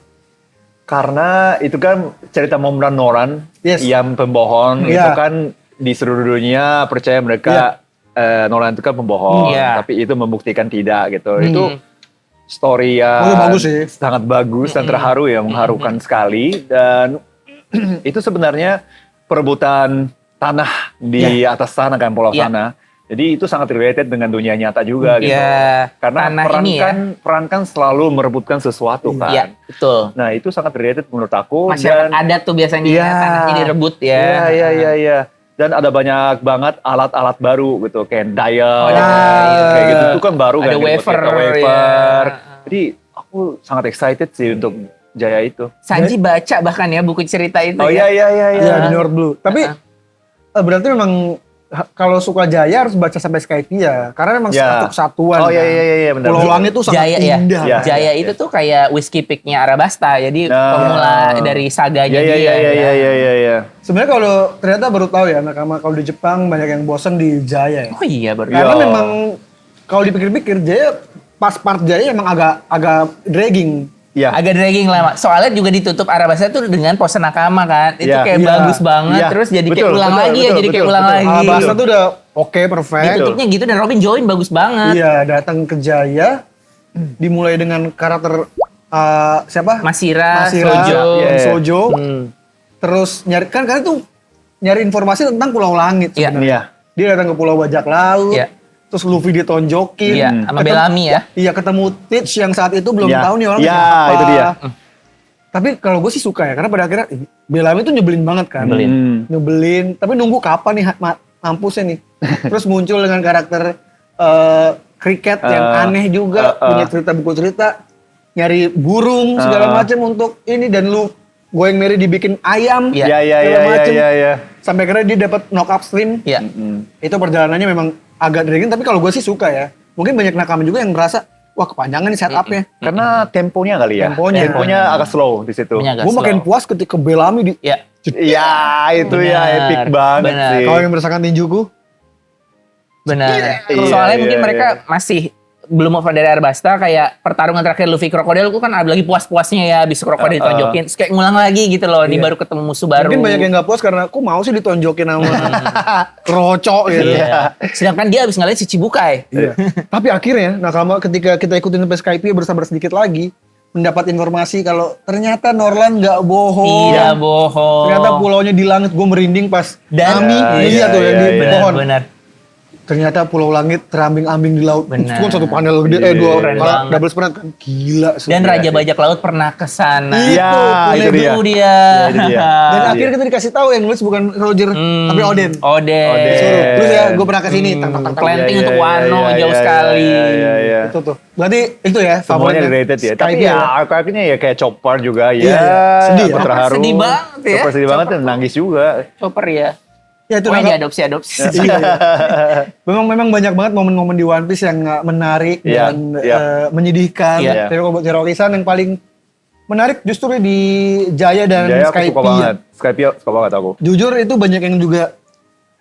Karena itu kan cerita Mombla Noran Yes. yang pembohong. Iya. Itu kan di seluruh dunia percaya mereka Noran itu kan pembohong. Iya. Tapi itu membuktikan tidak gitu. Hmm. Itu story yang Oh, bagus sih. sangat bagus dan terharu ya, mengharukan sekali. Dan itu sebenarnya perebutan tanah di atas sana kan, pulau Iya. sana. Jadi itu sangat related dengan dunia nyata juga gitu. Iya, Karena tanah peran ini ya. peran kan selalu merebutkan sesuatu kan. Iya, betul. Nah itu sangat related menurut aku. Masyarakat dan adat tuh biasanya Iya. tanahnya direbut ya. Iya. Dan ada banyak banget alat-alat baru gitu, kayak dial, iya. kayak gitu. Itu kan baru Ada kan. buat wafer, kita, wafer. ya. Jadi aku sangat excited sih untuk Jaya itu. Sanji baca bahkan ya buku cerita itu Oh ya. iya. Iya, di North Blue. Tapi berarti memang kalau suka Jaya harus baca sampai Skypiea karena memang Ya. satu kesatuan. Oh kan. iya benar. Pulau Langit tuh sangat Jaya ya. indah. Iya. Jaya itu tuh kayak whiskey picknya Arabasta. Jadi Nah. pemula dari saganya dia. ya. Iya. Sebenarnya kalau ternyata baru tahu ya, nakama kalau di Jepang banyak yang bosan di Jaya ya. Oh iya baru. Iya. Karena memang kalau dipikir-pikir Jaya pas part Jaya emang agak dragging. Iya. Agak dragging lah. Soalnya juga ditutup Arabasta tuh dengan pose nakama kan. Itu Iya. kayak Iya. bagus banget. Iya. Terus jadi kayak Betul, ulang betul, lagi ya. betul, Jadi kayak betul, ulang betul. lagi. Alabasta tuh udah oke, perfect. Ditutupnya gitu dan Robin join bagus banget. Iya, datang ke Jaya dimulai dengan karakter siapa? Masira, Masira, Sojo. Iya. Sojo. Hmm. Terus nyari kan kalian tuh nyari informasi tentang Pulau Langit Iya. sebenarnya. Iya. Dia datang ke Pulau Bajak Laut. Iya. Terus Luffy ditonjokin. Iya, sama Bellamy ya. Iya, ketemu Teach yang saat itu belum Iya. tahu nih orang Iya, siapa. itu dia. Tapi kalau gue sih suka ya, karena pada akhirnya Bellamy tuh nyebelin banget kan. Nyebelin. Nyebelin, tapi nunggu kapan nih mampusnya nih. Terus muncul dengan karakter Cricket yang aneh juga, punya buku cerita, nyari burung segala macam untuk ini, dan lu Going Merry dibikin ayam Iya. segala macem. Iya. Sampai akhirnya dia dapat knock up stream. Iya. Itu perjalanannya memang agak dragging, tapi kalau gue sih suka ya. Mungkin banyak nakama juga yang merasa, wah kepanjangan nih setupnya. Karena temponya kali ya. Temponya. agak slow di situ. Temponya agak Gue makin slow. puas ketika Bellamy di. Iya. Iya, itu ya Benar, epic banget benar. sih. Kalau yang merasakan Tinjuku, Benar. Iya, Soalnya iya, mungkin iya. mereka masih belum move on dari Arabasta, kayak pertarungan terakhir Luffy Krokodil itu kan ada lagi puas-puasnya ya, habis Krokodil ditonjokin, terus kayak ngulang lagi gitu loh, di baru ketemu musuh baru. mungkin banyak yang gak puas karena aku mau sih ditonjokin sama Kroco gitu. Iya. Sedangkan dia habis ngeliat si Chibukai. Iya. Tapi akhirnya nakama ketika kita ikutin sampai Skypiea bersabar sedikit lagi, mendapat informasi kalau ternyata Norland nggak bohong. Tidak bohong. Ternyata pulaunya di langit, gue merinding pas Dan- Nami Iya, lihat tuh yang iya, di iya. pohon. Benar. ternyata Pulau Langit terambing-ambing di laut. Benar. Itu kan satu panel gede, Iya, dua keren kalau banget. double spread kan gila. Dan sumpah. Raja Bajak Laut pernah ke sana. Iya, itu dia. Itu dia. Iya, itu dia. Dan Iya. akhirnya kita dikasih tahu yang nulis bukan Roger tapi Oden. Oden. Suruh. Terus ya gue pernah kesini. Planting Iya, untuk iya, Wano iya, jauh iya, sekali. Iya. Itu tuh. Berarti itu ya Semuanya favoritnya. related ya. Tapi Skype ya akhirnya ya kayak Chopper juga ya. Iya, sedih ya. Aku terharu. Sedih banget ya. Chopper sedih banget dan nangis juga. Chopper ya. Ya itu Oh, nangkap. diadopsi. Iya. Memang banyak banget momen-momen di One Piece yang menarik Iya, dan iya. menyedihkan. Iya. Tapi kalau buat Hiroki-san yang paling menarik justru di Jaya dan Jaya aku Skype. suka banget. Skype suka banget aku. Jujur itu banyak yang juga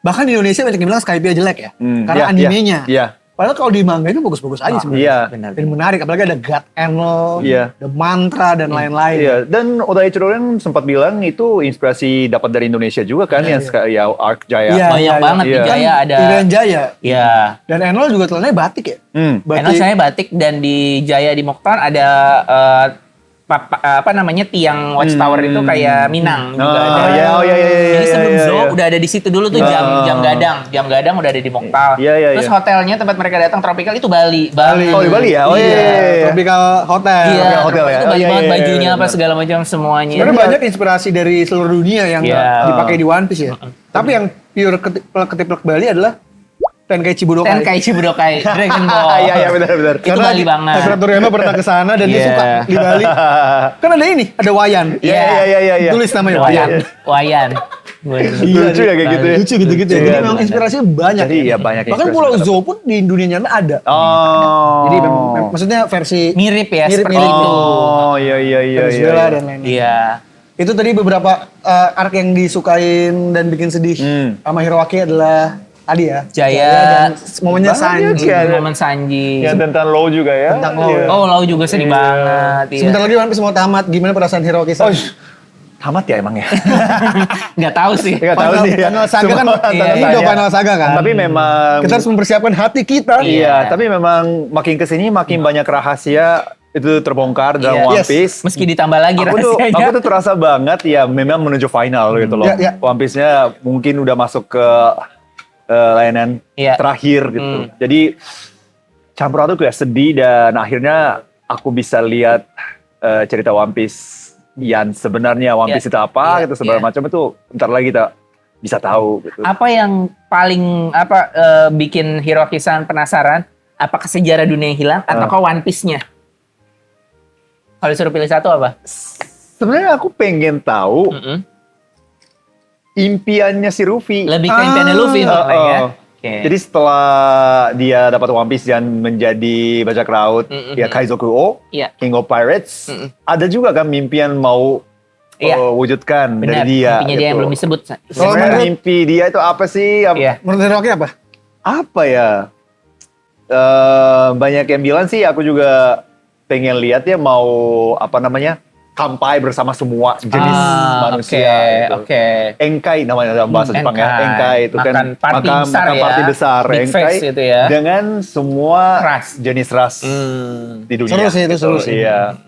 bahkan di Indonesia banyak yang bilang Skype jelek ya. Karena Iya, animenya. Iya. Padahal kalau di manga itu bagus-bagus aja sebenarnya. Iya. Dan menarik apalagi ada God Enel, Iya. ada mantra dan lain-lain. Iya, dan Odaichiro kan sempat bilang itu inspirasi dapat dari Indonesia juga kan yang ya Arc Jaya. Iya. Banyak banget di Iya. Jaya ada. Irian Jaya. Iya. Dan Enel juga telananya batik ya. Enak saya batik dan di Jaya di Mokhtar ada apa namanya tiang watchtower itu kayak Minang juga ada. Jadi sebelum Zoo udah ada di situ dulu tuh jam gadang udah ada di Mokhtar. Iya. Terus hotelnya tempat mereka datang tropical itu Bali. Oh di Bali ya? Oh iya. Tropical Hotel. Iya, hotel ya? itu Oh, bagus iya, banget iya, bajunya iya, apa benar. segala macam semuanya. Sebenarnya banyak inspirasi dari seluruh dunia yang Iya. dipakai di One Piece ya. Tapi yang pure ketiplek Bali adalah Tenkaichi Budokai. Tenkaichi Budokai, Dragon Ball. Iya benar. Itu Bali banget. Akira Toriyama pernah ke sana dan dia Iya. suka di Bali. Kan ada ini, ada Wayan. Iya. Tulis namanya Wayan. Lucu ya kayak gitu ya. Lucu gitu-gitu ya. Iya, Jadi memang inspirasinya banyak. Jadi ya banyak Bahkan inspirasi. Pulau Zoo pun di dunia nyata ada. Oh. Jadi memang maksudnya versi Mirip ya seperti Mirip. itu. Oh iya. Venezuela dan lain-lain. Iya. Itu tadi beberapa arc yang disukain dan bikin sedih sama Hiroaki adalah tadi ya. Jaya. dan momennya Banyak Sanji. ya. Momen Sanji. Yang tentang Law juga ya. Tentang Law. Iya. Oh, Lau juga sedih banget. Iya. Sebentar lagi One Piece mau tamat. Gimana perasaan Hiroaki Oh, san? tamat ya emang ya. Nggak tahu sih. Nggak tahu sih ya. Final Saga kan, Semua ini tanda-tanya. udah Final Saga kan. Tapi memang Kita harus mempersiapkan hati kita. Iya, tapi memang makin kesini makin banyak rahasia itu terbongkar dalam Iya. One Yes. Piece. Meski ditambah lagi rahasianya. Aku tuh terasa banget ya memang menuju final gitu loh. Iya. One Piece-nya mungkin udah masuk ke layanan Iya. terakhir gitu. Jadi campur aduk ya sedih dan akhirnya aku bisa lihat cerita One Piece yang sebenarnya One Iya. Piece itu apa Iya. gitu segala Iya. macam itu ntar lagi kita bisa tahu gitu. Apa yang paling bikin Hiroki-san penasaran? Apakah sejarah dunia yang hilang ataukah One Piece-nya? Kalau disuruh pilih satu apa? Sebenarnya aku pengen tahu impiannya si Luffy. Lebih ke impiannya Luffy malah ya. Oke. Jadi setelah dia dapat One Piece dan menjadi bajak laut, ya Kaizoku O, Iya. King of Pirates, ada juga kan mimpi yang mau Iya. wujudkan Benar, dari dia. mimpinya dia yang gitu. belum disebut. Sebenarnya menurut- mimpi dia itu apa sih? Iya. Menurut Hiroaki apa? Apa ya? Banyak yang bilang sih, aku juga pengen lihat ya mau apa namanya? Kampai bersama semua jenis manusia. gitu. Oke. Engkai namanya dalam bahasa Jepang ya. Engkai itu kan Makan party besar makan ya. party besar. Big Engkai face gitu ya. dengan semua Ras. jenis ras di dunia. Seru sih itu, seru sih. Iya.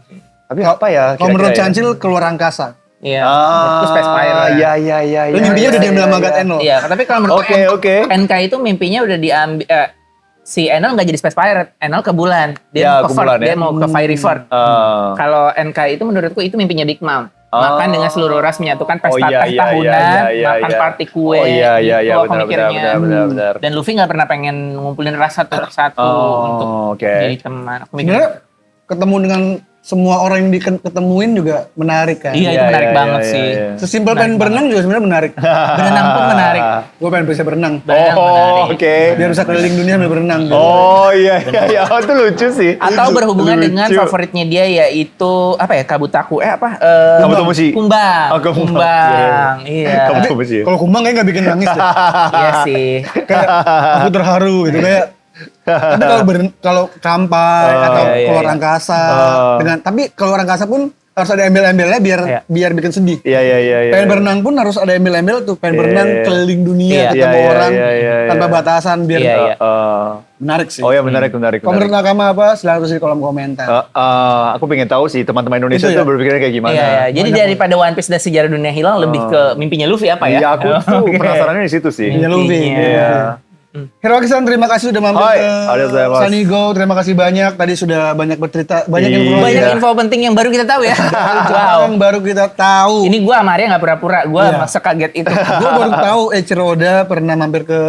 Tapi apa ya? Kalau menurut kira-kira ya? Chancil keluar angkasa. Iya. Ah, Itu Space Pirate. Iya. Lu mimpinya udah diambil sama God Enel. Iya, tapi kalau menurut Oke, oke. NK itu mimpinya udah diambil si Enel nggak jadi Space Pirate, Enel ke bulan. Ya, Dia mau ke ke bulan Fire, ya. dia mau ke Fiery Fort. Kalau NK itu menurutku itu mimpinya Big Mom. Makan dengan seluruh ras menyatukan pesta iya, teh iya, tahunan, iya, makan iya. party kue. Oh, iya, iya, gitu iya, aku benar, mikirnya. benar. Dan Luffy nggak pernah pengen ngumpulin ras satu persatu untuk Oke. jadi teman. Aku mikir, Sebenarnya ketemu dengan semua orang yang diketemuin juga menarik kan. iya itu menarik banget sih. Sesimpel pengen berenang juga sebenarnya menarik. Berenang pun menarik. Gue pengen bisa berenang. Berenang menarik. Oke. Biar bisa keliling dunia sambil berenang. gitu. Oh iya. Oh, itu lucu sih. Atau berhubungan Lucu. dengan favoritnya dia yaitu apa ya, Kabutaku Kabutomushi. Kumbang. Oh, Kumbang. Kumbang. Iya. Kabutomushi. Kalau kumbang kayak nggak bikin nangis deh. Iya sih. Kayak aku terharu gitu kayak. Tapi kalau kampai atau iya, keluar iya. angkasa dengan tapi keluar angkasa pun harus ada embel-embelnya Iya. biar bikin sedih. Iya. Pengen berenang pun harus ada embel-embel tuh. Pengen Iya, berenang iya. keliling dunia Iya. ketemu Iya, orang iya, tanpa iya. batasan biar Iya, iya. menarik sih. Oh ya menarik. Kalau menurut Nakama apa? Silahkan tulis di kolom komentar. Aku pengen tahu sih teman-teman Indonesia Itu itu ya? berpikirnya kayak gimana. Iya, iya. Jadi daripada One Piece dan sejarah dunia hilang lebih ke mimpinya Luffy apa ya? Iya, aku tuh penasarannya di situ sih. Mimpinya Luffy. Mimpinya. Iya. Hiroaki-san, terima kasih sudah mampir Hai, ke arigatou Sanigo. Terima kasih banyak. Tadi sudah banyak bercerita, banyak Iya. informasi. Banyak info penting yang baru kita tahu ya. Wow. Yang baru kita tahu. Ini gua sama Arya nggak pura-pura, gua Iya. masa kaget itu. Gue baru tahu Eiichiro Oda pernah mampir ke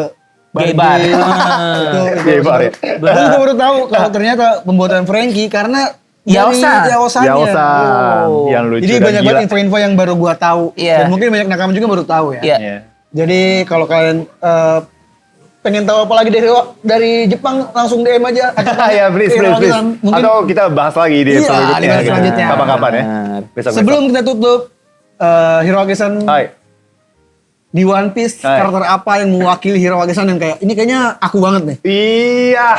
Gay bar. itu Gay bar, ya? Gue baru tahu kalau ternyata pembuatan Frankie karena Yaosa. dari Yaosanya. Yaosan, Oh. yang lucu Jadi dan banyak gila. banget info-info yang baru gua tahu. Iya. Dan mungkin banyak nakama juga baru tahu ya. Iya. Iya. Jadi kalau kalian pengen tahu apa lagi dari Jepang langsung DM aja. Atau Ya, please. Mungkin Atau kita bahas lagi di Iya, episode di episode berikutnya. selanjutnya. Kapan-kapan ya. Benar. Besok-besok. sebelum kita tutup, Hiroaki-san Hai. di One Piece Hai. karakter apa yang mewakili Hiroaki-san yang kayak ini kayaknya aku banget nih. Iya.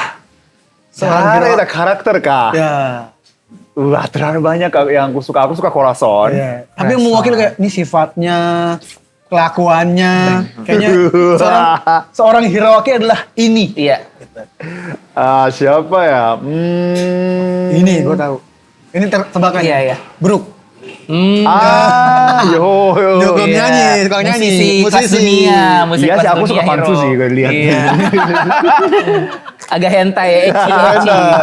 Seorang Ada karakter kah? Ya. Wah, terlalu banyak yang aku suka. Aku suka Corazon. Iya. Tapi yang mewakili kayak ini sifatnya, kelakuannya, kayaknya seorang Hiroaki adalah ini. Iya. Siapa ya? Ini gue tahu. Ini tebakan. Iya, iya. Brook. Yo. Dia belum Iya. nyanyi, suka nyanyi. Kelas dunia, musik Iya kelas sih, aku dunia suka Pansu hero. sih gue lihat. Iya. Agak hentai ya, ecchi.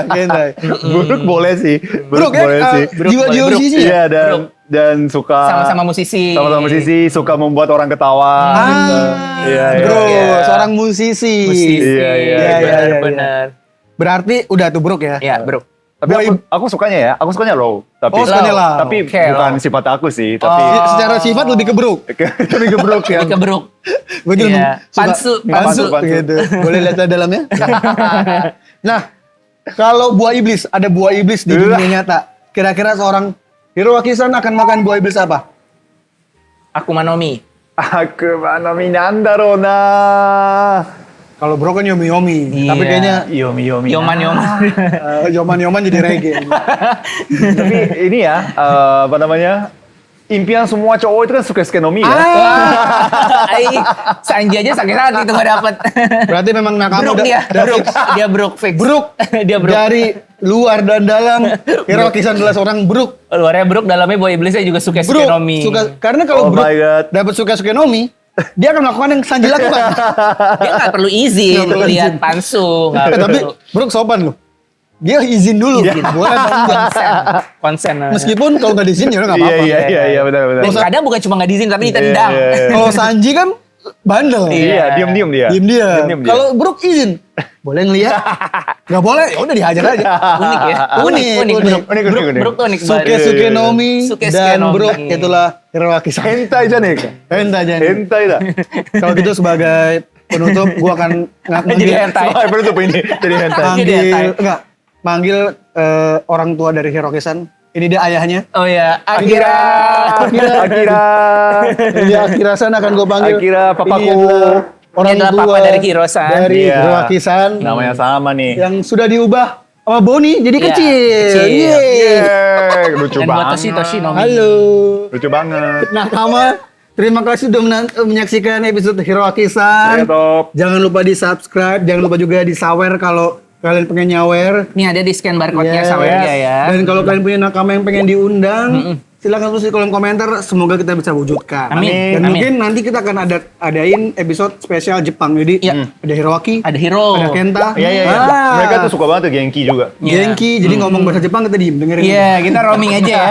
Gentai. Buruk boleh sih. Brook ya, boleh sih. jiwa-jiwa Brook. musisi ya. Iya Brook. dan suka Sama-sama musisi. Sama-sama musisi, suka membuat orang ketawa. gitu. Iya, iya. Bro, Iya. seorang musisi. Musisi. Iya, iya, iya, iya. Benar. Berarti udah tuh Brook ya. Ya, bro. Tapi aku sukanya ya, aku sukanya low. Tapi, Oh, sukanya low. Tapi Oke, bukan low. sifat aku sih, tapi Secara sifat lebih ke Brook. lebih ke Brook ya. Ini ke Brook. Gue juga Iya. suka- Pansu. Pansu. gitu. Boleh lihat di dalamnya? Nah, kalau buah iblis, ada buah iblis di dunia nyata. Kira-kira seorang Hiroaki-san akan makan buah iblis apa? Akuma no Mi. Aku mana minandaro na. Kalau Brook kan Yomi-Yomi. Iya. Tapi kayaknya Yomi. Yoman. Yoman-Yoman jadi reggae. Tapi ini ya, apa namanya? Impian semua cowok itu kan suka skenomi ya. Ai, Sanji aja sakit hati itu gak dapet. Berarti memang nakama Brook dia. Dia Brook fix. Brook Dia Brook. dari luar dan dalam. Hiroaki-san adalah seorang Brook. Luarnya Brook, dalamnya boy iblisnya juga suka Brook Skenomi. karena kalau Oh Brook my God. dapat suka Skenomi, dia akan melakukan yang Sanji lakukan. Dia gak perlu izin Nggak perlu lihat izin. Pansu. Gak Tapi perlu. Brook sopan loh. Dia izin dulu. Boleh atau enggak. Konsen. Meskipun kalau nggak diizin ya udah nggak apa-apa. Iya, benar. Dan kadang bukan cuma gak diizin tapi ditendang. Iya. Kalau Sanji kan bandel. Iya, diam-diam dia. Diam-diam. Diam-diam dia. Kalau Brook izin, boleh ngelihat? Nggak boleh, ya udah dihajar aja. Unik ya. Unik. Brook. Unik. Brook tuh unik banget. Suke Nomi Suke dan Nomi. Brook itulah Hiroaki-san. Hentai aja nih. Hentai aja. Hentai dah. Kalau gitu sebagai penutup, gua akan Jadi hentai. Soalnya penutup ini jadi hentai. Jadi hentai. manggil orang tua dari Hiroaki-san. Ini dia ayahnya. Oh ya, Akira. Akira. Ini dia Akira-san akan gue panggil. Akira, papaku. Ini adalah orang Ini adalah tua papa dari Hiro-san. Dari Iya. Hiroaki-san. Namanya sama nih. Yang sudah diubah sama Boni jadi Iya, kecil. kecil. Yeay. Yeay, lucu Dan buat banget. Toshi Nomi. Halo. Lucu banget. Nakama, terima kasih sudah menyaksikan episode Hiroaki-san. Iya, top. Jangan lupa di subscribe, jangan lupa juga di sawer kalau kalian pengen nyawer. Ini ada di scan barcode-nya Yes. sama dia ya. Dan kalau kalian punya nakama yang pengen diundang, silakan tulis di kolom komentar. Semoga kita bisa wujudkan. Amin. Dan Amin. mungkin nanti kita akan adain episode spesial Jepang. Jadi Iya. ada Hiroaki, Ada Hiro. ada Kenta. Iya. Ah, Mereka tuh suka banget tuh Genki juga. Iya. Genki. Jadi ngomong bahasa Jepang kita diem dengerin. Iya, kita roaming aja ya.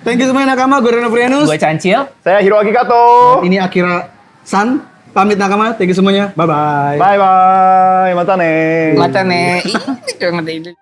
Thank you semuanya nakama. Gue Reno Frianus. Gue Cancil. Saya Hiroaki Kato. Ini Akira San. Pamit nakama. Thank you semuanya. Bye bye. Bye bye. Mata nih. Mata nih. Ini